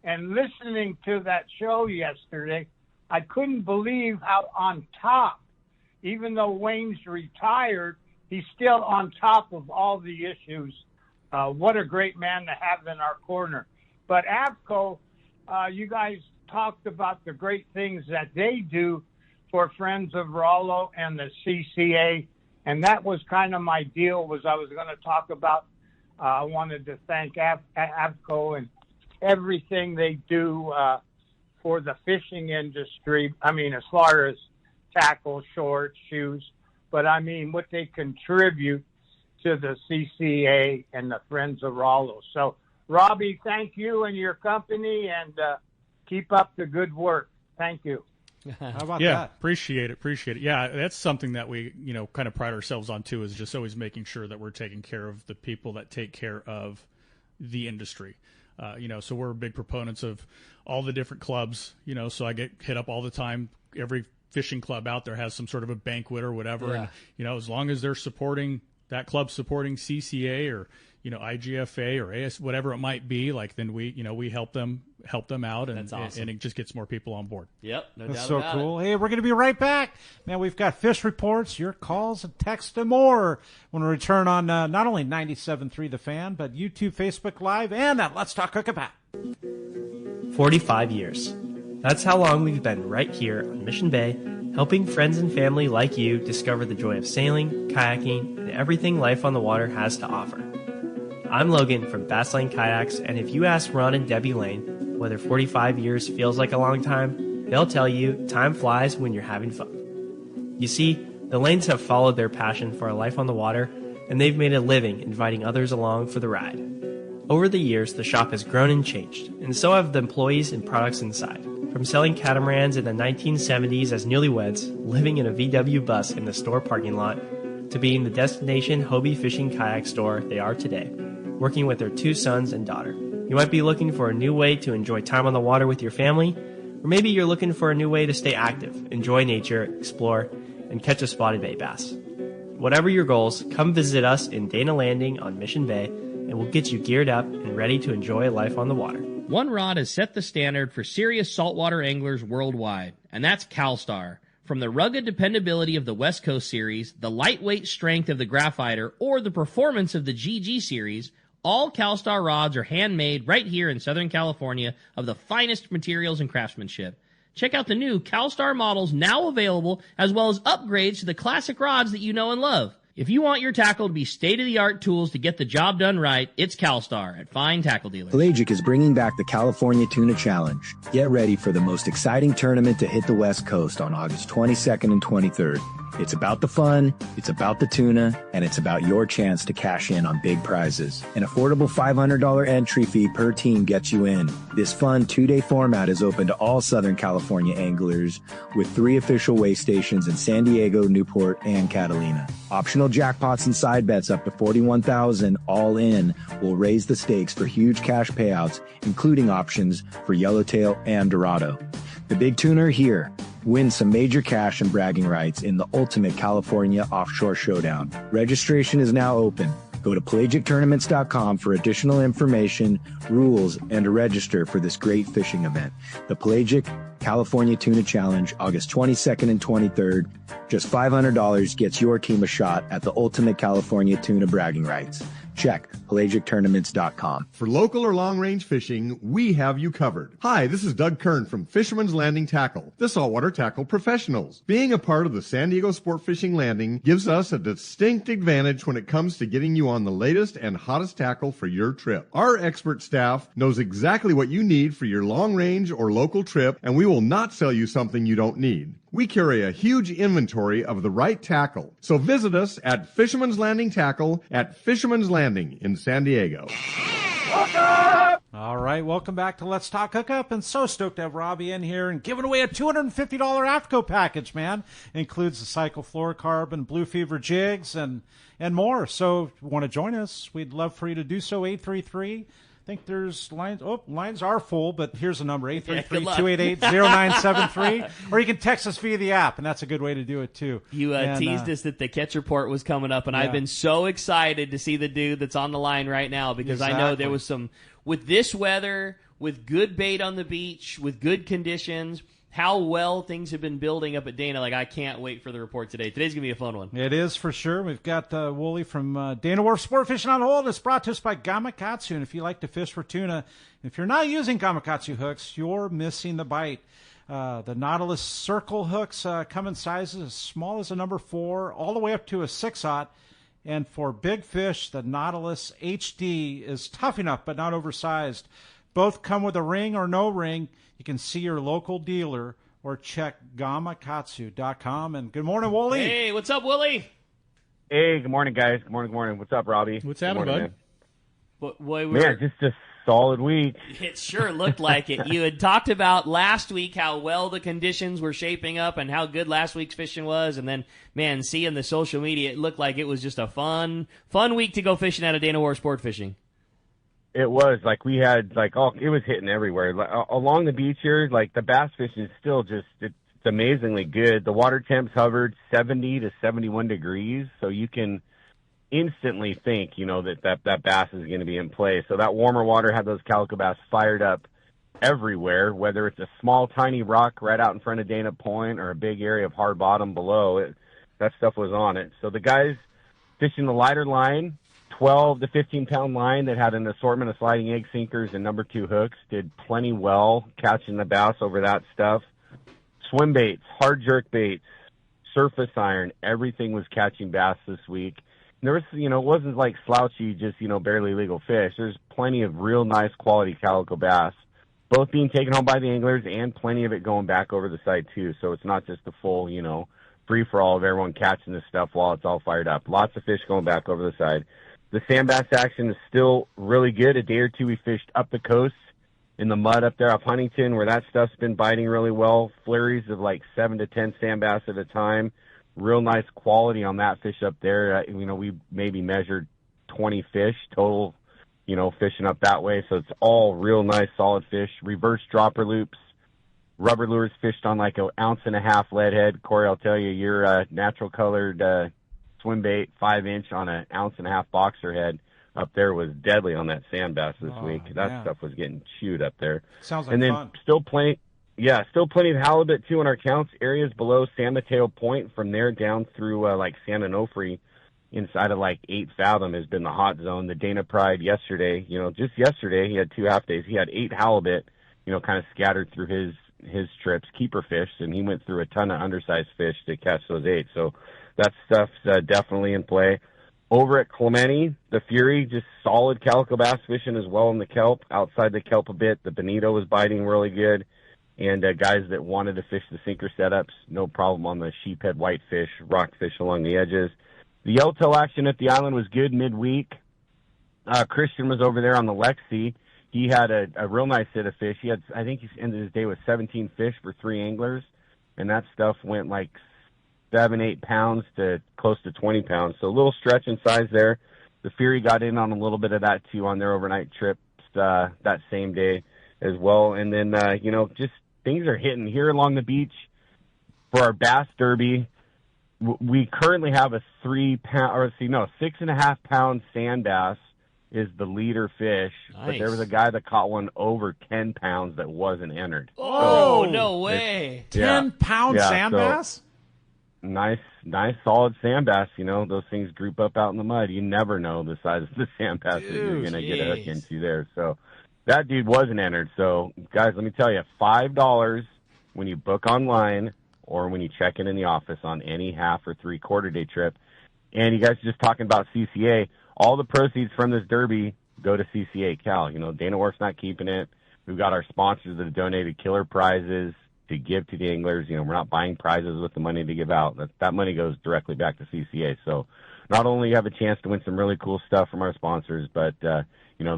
And listening to that show yesterday, I couldn't believe how on top, even though Wayne's retired, he's still on top of all the issues. What a great man to have in our corner. But AFTCO, you guys talked about the great things that they do for Friends of Rollo and the CCA, and that was kind of my deal. Was I was going to talk about. I wanted to thank AFTCO and everything they do for the fishing industry. I mean, as far as tackle, shorts, shoes, but I mean what they contribute to the CCA and the Friends of Rollo. So, Robby, thank you and your company, and keep up the good work. Thank you. How about yeah, that? Appreciate it. Yeah, that's something that we, kind of pride ourselves on too, is just always making sure that we're taking care of the people that take care of the industry. So we're big proponents of all the different clubs, so I get hit up all the time. Every fishing club out there has some sort of a banquet or whatever. Yeah. And, as long as they're supporting that club, supporting CCA or, IGFA or AS, whatever it might be, then we help them out, and That's awesome. and it just gets more people on board. Yep, no That's doubt so about cool. it. Hey, we're going to be right back. Man, we've got fish reports, your calls, and text, and more when we return on not only 97.3 The Fan, but YouTube, Facebook Live, and that Let's Talk Hookup app. 45 years. That's how long we've been right here on Mission Bay, helping friends and family like you discover the joy of sailing, kayaking, and everything life on the water has to offer. I'm Logan from Bass Lane Kayaks, and if you ask Ron and Debbie Lane whether 45 years feels like a long time, they'll tell you time flies when you're having fun. You see, the Lanes have followed their passion for a life on the water, and they've made a living inviting others along for the ride. Over the years, the shop has grown and changed, and so have the employees and products inside. From selling catamarans in the 1970s as newlyweds, living in a VW bus in the store parking lot, to being the destination Hobie fishing kayak store they are today, working with their 2 sons and daughter. You might be looking for a new way to enjoy time on the water with your family, or maybe you're looking for a new way to stay active, enjoy nature, explore, and catch a spotted bay bass. Whatever your goals, come visit us in Dana Landing on Mission Bay, and we'll get you geared up and ready to enjoy life on the water. One rod has set the standard for serious saltwater anglers worldwide, and that's CalStar. From the rugged dependability of the West Coast Series, the lightweight strength of the Graphiter, or the performance of the GG Series, all CalStar rods are handmade right here in Southern California of the finest materials and craftsmanship. Check out the new CalStar models now available, as well as upgrades to the classic rods that you know and love. If you want your tackle to be state-of-the-art tools to get the job done right, it's CalStar at fine tackle dealers. Pelagic is bringing back the California Tuna Challenge. Get ready for the most exciting tournament to hit the West Coast on August 22nd and 23rd. It's about the fun, it's about the tuna, and it's about your chance to cash in on big prizes. An affordable $500 entry fee per team gets you in. This fun 2-day format is open to all Southern California anglers with 3 official weigh stations in San Diego, Newport, and Catalina. Optional jackpots and side bets up to $41,000 all in will raise the stakes for huge cash payouts, including options for yellowtail and dorado. The big tuna are here. Win some major cash and bragging rights in the ultimate California offshore showdown. Registration is now open. Go to PelagicTournaments.com for additional information, rules, and to register for this great fishing event. The Pelagic California Tuna Challenge, August 22nd and 23rd. Just $500 gets your team a shot at the ultimate California tuna bragging rights. Check PelagicTournaments.com. For local or long-range fishing, we have you covered. Hi, this is Doug Kern from Fisherman's Landing Tackle, the saltwater tackle professionals. Being a part of the San Diego Sport Fishing Landing gives us a distinct advantage when it comes to getting you on the latest and hottest tackle for your trip. Our expert staff knows exactly what you need for your long-range or local trip, and we will not sell you something you don't need. We carry a huge inventory of the right tackle. So visit us at Fisherman's Landing Tackle at Fisherman's Landing in San Diego. All right, welcome back to Let's Talk Hookup, and so stoked to have Robby in here and giving away a $250 AFTCO package, man. Includes the Cycle Fluorocarbon, Blue Fever jigs, and more. So if you want to join us, we'd love for you to do so. 833. I think there's lines. Oh, lines are full, but here's a number, 833-288-0973. Or you can text us via the app, and that's a good way to do it, too. You teased us that the catch report was coming up, and I've been so excited to see the dude that's on the line right now, because I know there was some, with this weather, with good bait on the beach, with good conditions, how well things have been building up at Dana. Like, I can't wait for the report today. Today's going to be a fun one. It is for sure. We've got Wooly from Dana Wharf Sport Fishing on Hold. It's brought to us by Gamakatsu. And if you like to fish for tuna, if you're not using Gamakatsu hooks, you're missing the bite. The Nautilus circle hooks come in sizes as small as a number 4 all the way up to a 6/0. And for big fish, the Nautilus HD is tough enough but not oversized. Both come with a ring or no ring. You can see your local dealer or check gamakatsu.com. And good morning, Wooly. Hey, what's up, Wooly? Hey, good morning, guys. Good morning. What's up, Robby? What's happening, bud? Man, just a solid week. It sure looked like it. You had talked about last week how well the conditions were shaping up and how good last week's fishing was. And then, man, seeing the social media, it looked like it was just a fun week to go fishing out of Dana Wharf Sport Fishing. It was like we had it was hitting everywhere. Like, along the beach here, like the bass fishing is still it's amazingly good. The water temps hovered 70 to 71 degrees, so you can instantly think, that bass is going to be in play. So that warmer water had those calico bass fired up everywhere, whether it's a small, tiny rock right out in front of Dana Point or a big area of hard bottom below. That stuff was on it. So the guys fishing the lighter line, 12 to 15-pound line that had an assortment of sliding egg sinkers and number 2 hooks, did plenty well catching the bass over that stuff. Swim baits, hard jerk baits, surface iron, everything was catching bass this week. There was, it wasn't like slouchy, just, barely legal fish. There's plenty of real nice quality calico bass, both being taken home by the anglers and plenty of it going back over the side too. So it's not just the full, free-for-all of everyone catching this stuff while it's all fired up. Lots of fish going back over the side. The sand bass action is still really good. A day or two we fished up the coast in the mud up there off Huntington, where that stuff's been biting really well. Flurries of like 7 to 10 sand bass at a time. Real nice quality on that fish up there. We maybe measured 20 fish total, fishing up that way. So it's all real nice, solid fish. Reverse dropper loops. Rubber lures fished on like 1.5 ounce lead head. Corey, I'll tell you, your natural colored swim bait 5-inch on 1.5 ounce boxer head up there was deadly on that sand bass this week. That stuff was getting chewed up there. Sounds like and then fun. Still plenty of halibut too in our counts. Areas below San Mateo Point, from there down through like San Onofre, inside of like 8 fathom has been the hot zone. The Dana Pride yesterday, just yesterday he had 2 half days. He had 8 halibut, kind of scattered through his trips, keeper fish, and he went through a ton of undersized fish to catch those 8. So that stuff's definitely in play. Over at Clemente, the Fury, just solid calico bass fishing as well in the kelp. Outside the kelp a bit, the bonito was biting really good. And guys that wanted to fish the sinker setups, no problem on the sheephead whitefish, rockfish along the edges. The yellowtail action at the island was good midweek. Christian was over there on the Lexi. He had a real nice hit of fish. I think he ended his day with 17 fish for 3 anglers. And that stuff went like 7-8 pounds to close to 20 pounds. So a little stretch in size there. The Fury got in on a little bit of that too on their overnight trips that same day as well. And then, just things are hitting here along the beach for our bass derby. We currently have a 6.5 pound sand bass is the leader fish. Nice. But there was a guy that caught one over 10 pounds that wasn't entered. Oh, no way. 10-pound sand bass? Nice, solid sand bass. Those things group up out in the mud. You never know the size of the sand bass that you're going to get a hook into there. So that dude wasn't entered. So, guys, let me tell you, $5 when you book online or when you check in the office on any half or 3/4 day trip. And you guys are just talking about CCA. All the proceeds from this derby go to CCA Cal. Dana Wharf's not keeping it. We've got our sponsors that have donated killer prizes to give to the anglers. We're not buying prizes with the money to give out. That money goes directly back to CCA. So not only you have a chance to win some really cool stuff from our sponsors, but, the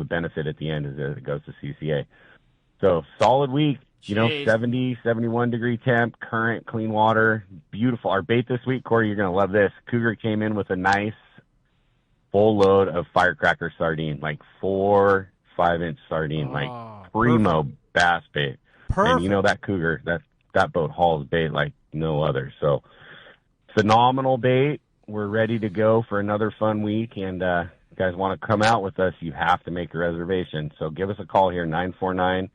benefit at the end is that it goes to CCA. So solid week, 70, 71 degree temp, current, clean water, beautiful. Our bait this week, Corey, you're going to love this. Cougar came in with a nice full load of firecracker sardine, like 4 5-inch sardine, like primo bass bait. Perfect. And that Cougar, that boat hauls bait like no other. So phenomenal bait. We're ready to go for another fun week. And you guys want to come out with us, you have to make a reservation. So give us a call here, 949-496-5666.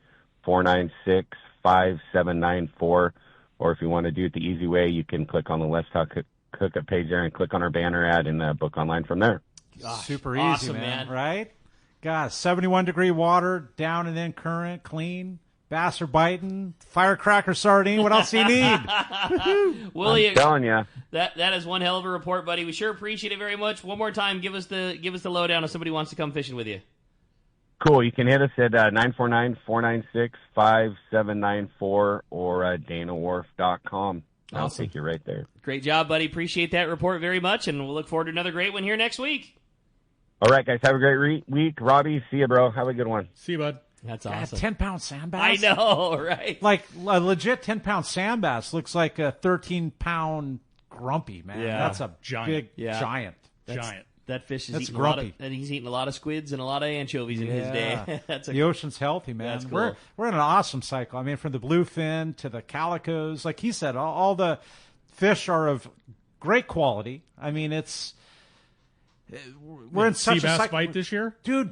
5794. Or if you want to do it the easy way, you can click on the Let's Talk Hookup page there and click on our banner ad and book online from there. Gosh, super easy, awesome, man. Right? God, 71-degree water, down and in current, clean. Bass are biting, firecracker sardine. What else do you need? Willie, I'm telling you. That is one hell of a report, buddy. We sure appreciate it very much. One more time, give us the lowdown if somebody wants to come fishing with you. Cool. You can hit us at 949-496-5794 or danawharf.com. I'll Awesome. take you right there. Great job, buddy. Appreciate that report very much, and we'll look forward to another great one here next week. All right, guys. Have a great week. Robbie, see you, bro. Have a good one. See you, bud. That's God, awesome. 10-pound sand bass? I know, right? Like a legit 10-pound sand bass looks like a 13-pound grumpy, man. Yeah. That's a Giant. big giant. That fish is That's eating grumpy. and he's eating a lot of squids and a lot of anchovies in his day. The ocean's healthy, man. That's cool. We're in an awesome cycle. I mean, from the bluefin to the calicos, like he said, all the fish are of great quality. I mean, we're in such sea a bass cycle, bite this year, dude.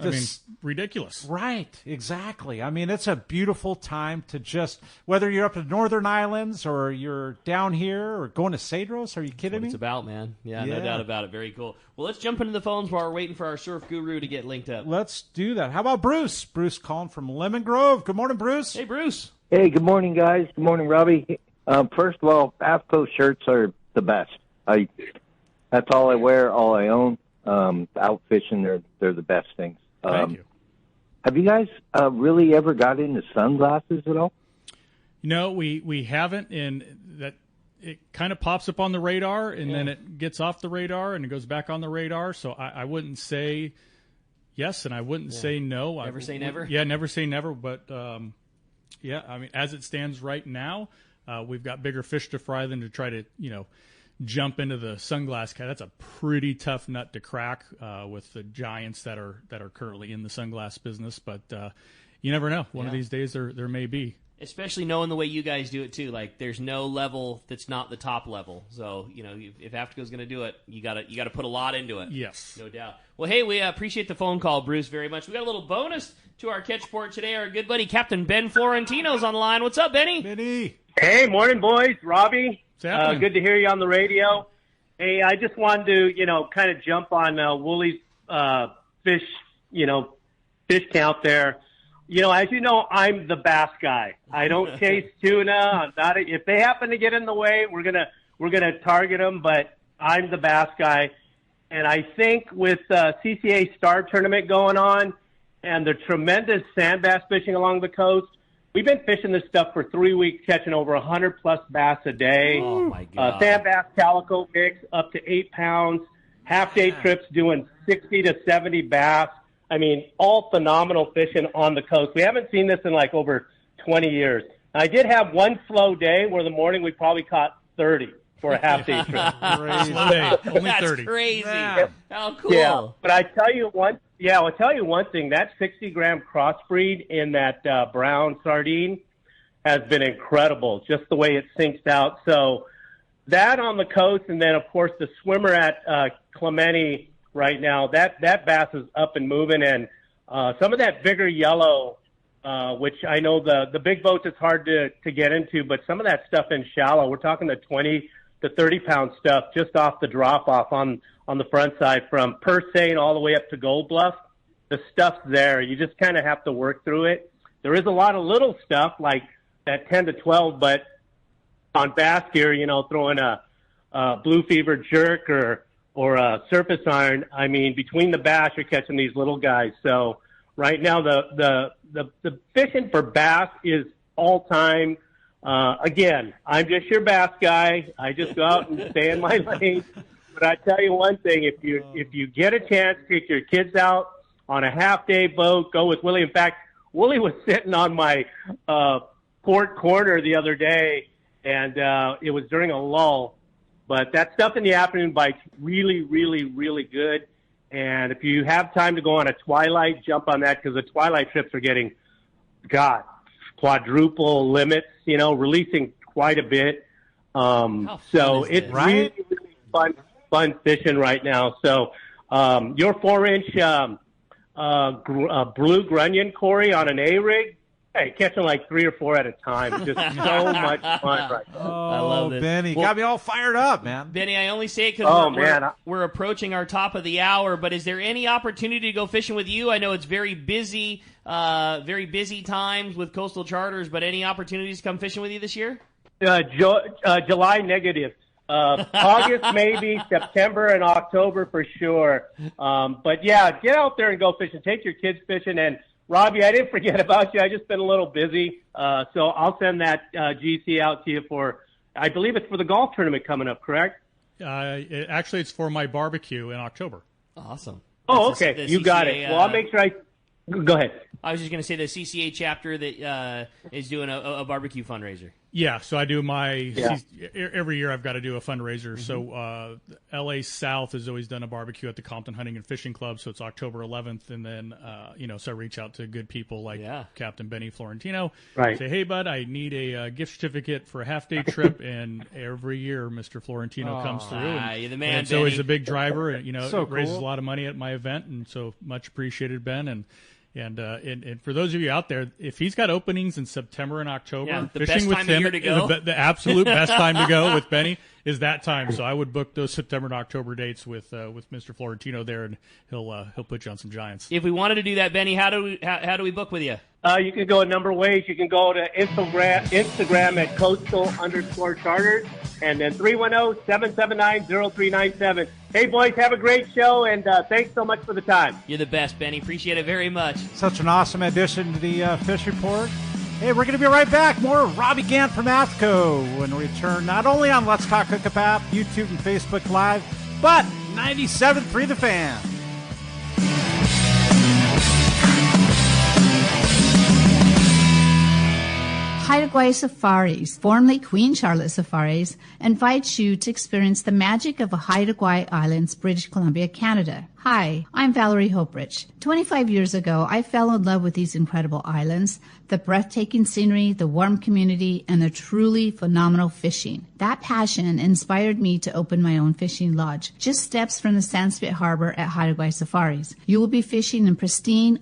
Ridiculous. Right, exactly. I mean, it's a beautiful time to just, whether you're up in the Northern Islands or you're down here or going to Cedros. Are you kidding me? It's about, man. Yeah, no doubt about it. Very cool. Well, let's jump into the phones while we're waiting for our surf guru to get linked up. Let's do that. How about Bruce? Bruce calling from Lemon Grove. Good morning, Bruce. Hey, Bruce. Hey, good morning, guys. Good morning, Robbie. First of all, AFTCO shirts are the best. That's all I wear, all I own. Out fishing, they're the best things. Thank you. Have you guys really ever got into sunglasses at all? No, we haven't, and that it kind of pops up on the radar, and then it gets off the radar, and it goes back on the radar. So I wouldn't say yes, and I wouldn't say no. Never say never? Yeah, never say never. But yeah, I mean, as it stands right now, we've got bigger fish to fry than to try to jump into the sunglass cat. That's a pretty tough nut to crack with the giants that are currently in the sunglass business. But you never know. One of these days there may be. Especially knowing the way you guys do it too. Like, there's no level that's not the top level. So if AFTCO's going to do it, you got to put a lot into it. Yes, no doubt. Well, hey, we appreciate the phone call, Bruce, very much. We got a little bonus to our catch report today. Our good buddy Captain Ben Florentino's on the line. What's up, Benny? Benny. Hey, morning, boys. Robbie. Good to hear you on the radio. Hey, I just wanted to, kind of jump on Woolie's fish count there. As you know, I'm the bass guy. I don't chase tuna. I'm not. If they happen to get in the way, we're gonna target them. But I'm the bass guy, and I think with CCA Star Tournament going on and the tremendous sand bass fishing along the coast, we've been fishing this stuff for 3 weeks, catching over 100+ bass a day. Oh, my God. Sand bass calico mix up to 8 pounds. Half-day trips doing 60 to 70 bass. I mean, all phenomenal fishing on the coast. We haven't seen this in like over 20 years. I did have one slow day where the morning we probably caught 30 for a half-day trip. Crazy. Only 30. That's crazy. Yeah. How cool. Yeah, but I'll tell you one thing. That 60-gram crossbreed in that brown sardine has been incredible, just the way it sinks out. So that on the coast, and then, of course, the swimmer at Clemente right now, that bass is up and moving. And some of that bigger yellow, which I know the big boats it's hard to get into, but some of that stuff in shallow, we're talking the 20 to 30-pound stuff just off the drop-off on the front side from Persane all the way up to Gold Bluff. The stuff's there. You just kind of have to work through it. There is a lot of little stuff like that 10 to 12, but on bass gear, throwing a Blue Fever jerk or a surface iron, I mean, between the bass, you're catching these little guys. So right now, the fishing for bass is all time. Again, I'm just your bass guy. I just go out and stay in my lane. But I tell you one thing: if you get a chance, take your kids out on a half-day boat. Go with Willie. In fact, Willie was sitting on my port corner the other day, and it was during a lull. But that stuff in the afternoon bite's really, really, really good. And if you have time to go on a twilight, jump on that, because the twilight trips are getting, quadruple limits, releasing quite a bit. So it's really, really fun fishing right now. So your 4-inch blue grunion, Corey, on an A-rig, Hey, catching like 3 or 4 at a time. Just so much fun right now. I love this. Benny, got me all fired up, man. Benny, I only say it because man. we're approaching our top of the hour, but is there any opportunity to go fishing with you? I know it's very busy times with coastal charters, but any opportunities to come fishing with you this year? July negative. August maybe, September and October for sure. But yeah, get out there and go fishing. Take your kids fishing. And Robby, I didn't forget about you. I just been a little busy. So I'll send that GC out to you for, I believe it's for the golf tournament coming up, correct? Actually, it's for my barbecue in October. Awesome. Oh, okay. You got it. Well, I'll make sure go ahead. I was just going to say the CCA chapter that is doing a barbecue fundraiser. Yeah, so I do every year I've got to do a fundraiser. Mm-hmm. So LA South has always done a barbecue at the Compton Hunting and Fishing Club, so it's October 11th. And then, so I reach out to good people like Captain Benny Florentino. Right. Say, hey, bud, I need a gift certificate for a half-day trip. And every year Mr. Florentino comes through. And, you're the man, and so he's a big driver. And, So it raises cool. a lot of money at my event. And so much appreciated, Ben. And for those of you out there, if he's got openings in September and October, the fishing best with time of him, year to go. the absolute best time to go with Benny is that time. So I would book those September and October dates with Mr. Florentino there, and he'll put you on some giants. If we wanted to do that, Benny, how do we book with you? You can go a number of ways. You can go to Instagram at coastal_charters, and then 310-779-0397. Hey, boys, have a great show, and thanks so much for the time. You're the best, Benny. Appreciate it very much. Such an awesome addition to the Fish Report. Hey, we're going to be right back. More Robby Gant from AFTCO when we return, not only on Let's Talk Hookup app, YouTube, and Facebook Live, but 97.3 The Fan. Haida Gwaii Safaris, formerly Queen Charlotte Safaris, invites you to experience the magic of Haida Gwaii Islands, British Columbia, Canada. Hi, I'm Valerie Hoprich. 25 years ago, I fell in love with these incredible islands, the breathtaking scenery, the warm community, and the truly phenomenal fishing. That passion inspired me to open my own fishing lodge, just steps from the Sandspit Harbor at Haida Gwaii Safaris. You will be fishing in pristine,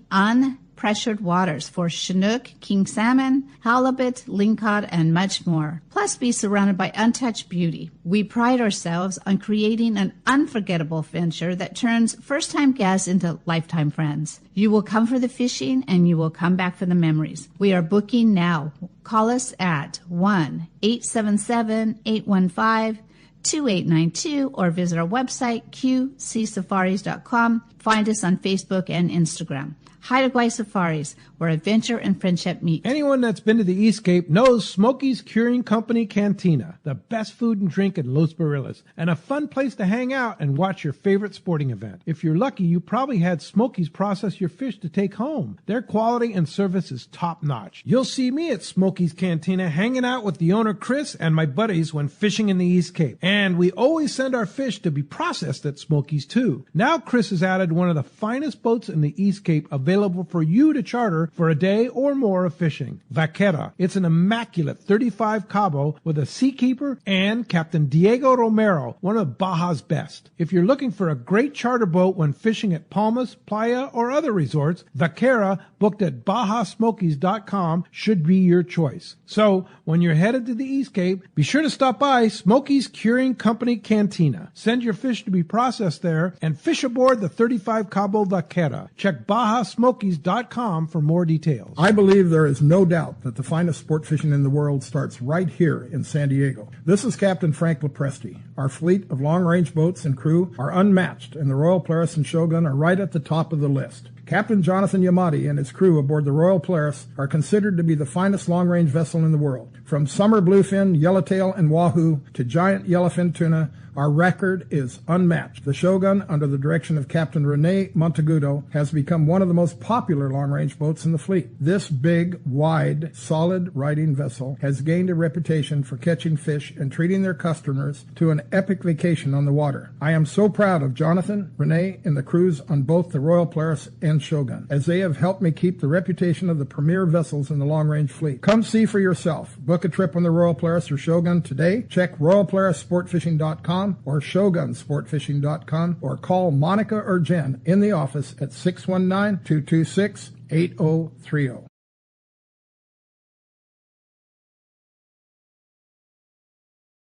pressured waters for Chinook, king salmon, halibut, lingcod, and much more. Plus be surrounded by untouched beauty. We pride ourselves on creating an unforgettable venture that turns first-time guests into lifetime friends. You will come for the fishing and you will come back for the memories. We are booking now. Call us at 1-877-815-2892 or visit our website, qcsafaris.com. Find us on Facebook and Instagram. Haida Gwaii Safaris, where adventure and friendship meet. Anyone that's been to the East Cape knows Smokey's Curing Company Cantina, the best food and drink in Los Barriles, and a fun place to hang out and watch your favorite sporting event. If you're lucky, you probably had Smokey's process your fish to take home. Their quality and service is top-notch. You'll see me at Smokey's Cantina hanging out with the owner Chris and my buddies when fishing in the East Cape. And we always send our fish to be processed at Smokey's too. Now Chris has added one of the finest boats in the East Cape available for you to charter for a day or more of fishing. Vaquera. It's an immaculate 35 Cabo with a Seakeeper and Captain Diego Romero, one of Baja's best. If you're looking for a great charter boat when fishing at Palmas, Playa, or other resorts, Vaquera, booked at BajaSmokies.com, should be your choice. So, when you're headed to the East Cape, be sure to stop by Smokey's Curing Company Cantina. Send your fish to be processed there and fish aboard the 35 Cabo Vaquera. Check BajaSmokies.com for more details. I believe there is no doubt that the finest sport fishing in the world starts right here in San Diego. This is Captain Frank Lepresti. Our fleet of long-range boats and crew are unmatched, and the Royal Polaris and Shogun are right at the top of the list. Captain Jonathan Yamati and his crew aboard the Royal Polaris are considered to be the finest long-range vessel in the world. From summer bluefin, yellowtail, and wahoo to giant yellowfin tuna, our record is unmatched. The Shogun, under the direction of Captain Rene Monteagudo, has become one of the most popular long-range boats in the fleet. This big, wide, solid riding vessel has gained a reputation for catching fish and treating their customers to an epic vacation on the water. I am so proud of Jonathan, Rene, and the crews on both the Royal Polaris and Shogun, as they have helped me keep the reputation of the premier vessels in the long-range fleet. Come see for yourself. Book a trip on the Royal Polaris or Shogun today. Check RoyalPolarisSportFishing.com or ShogunSportFishing.com or call Monica or Jen in the office at 619-226-8030.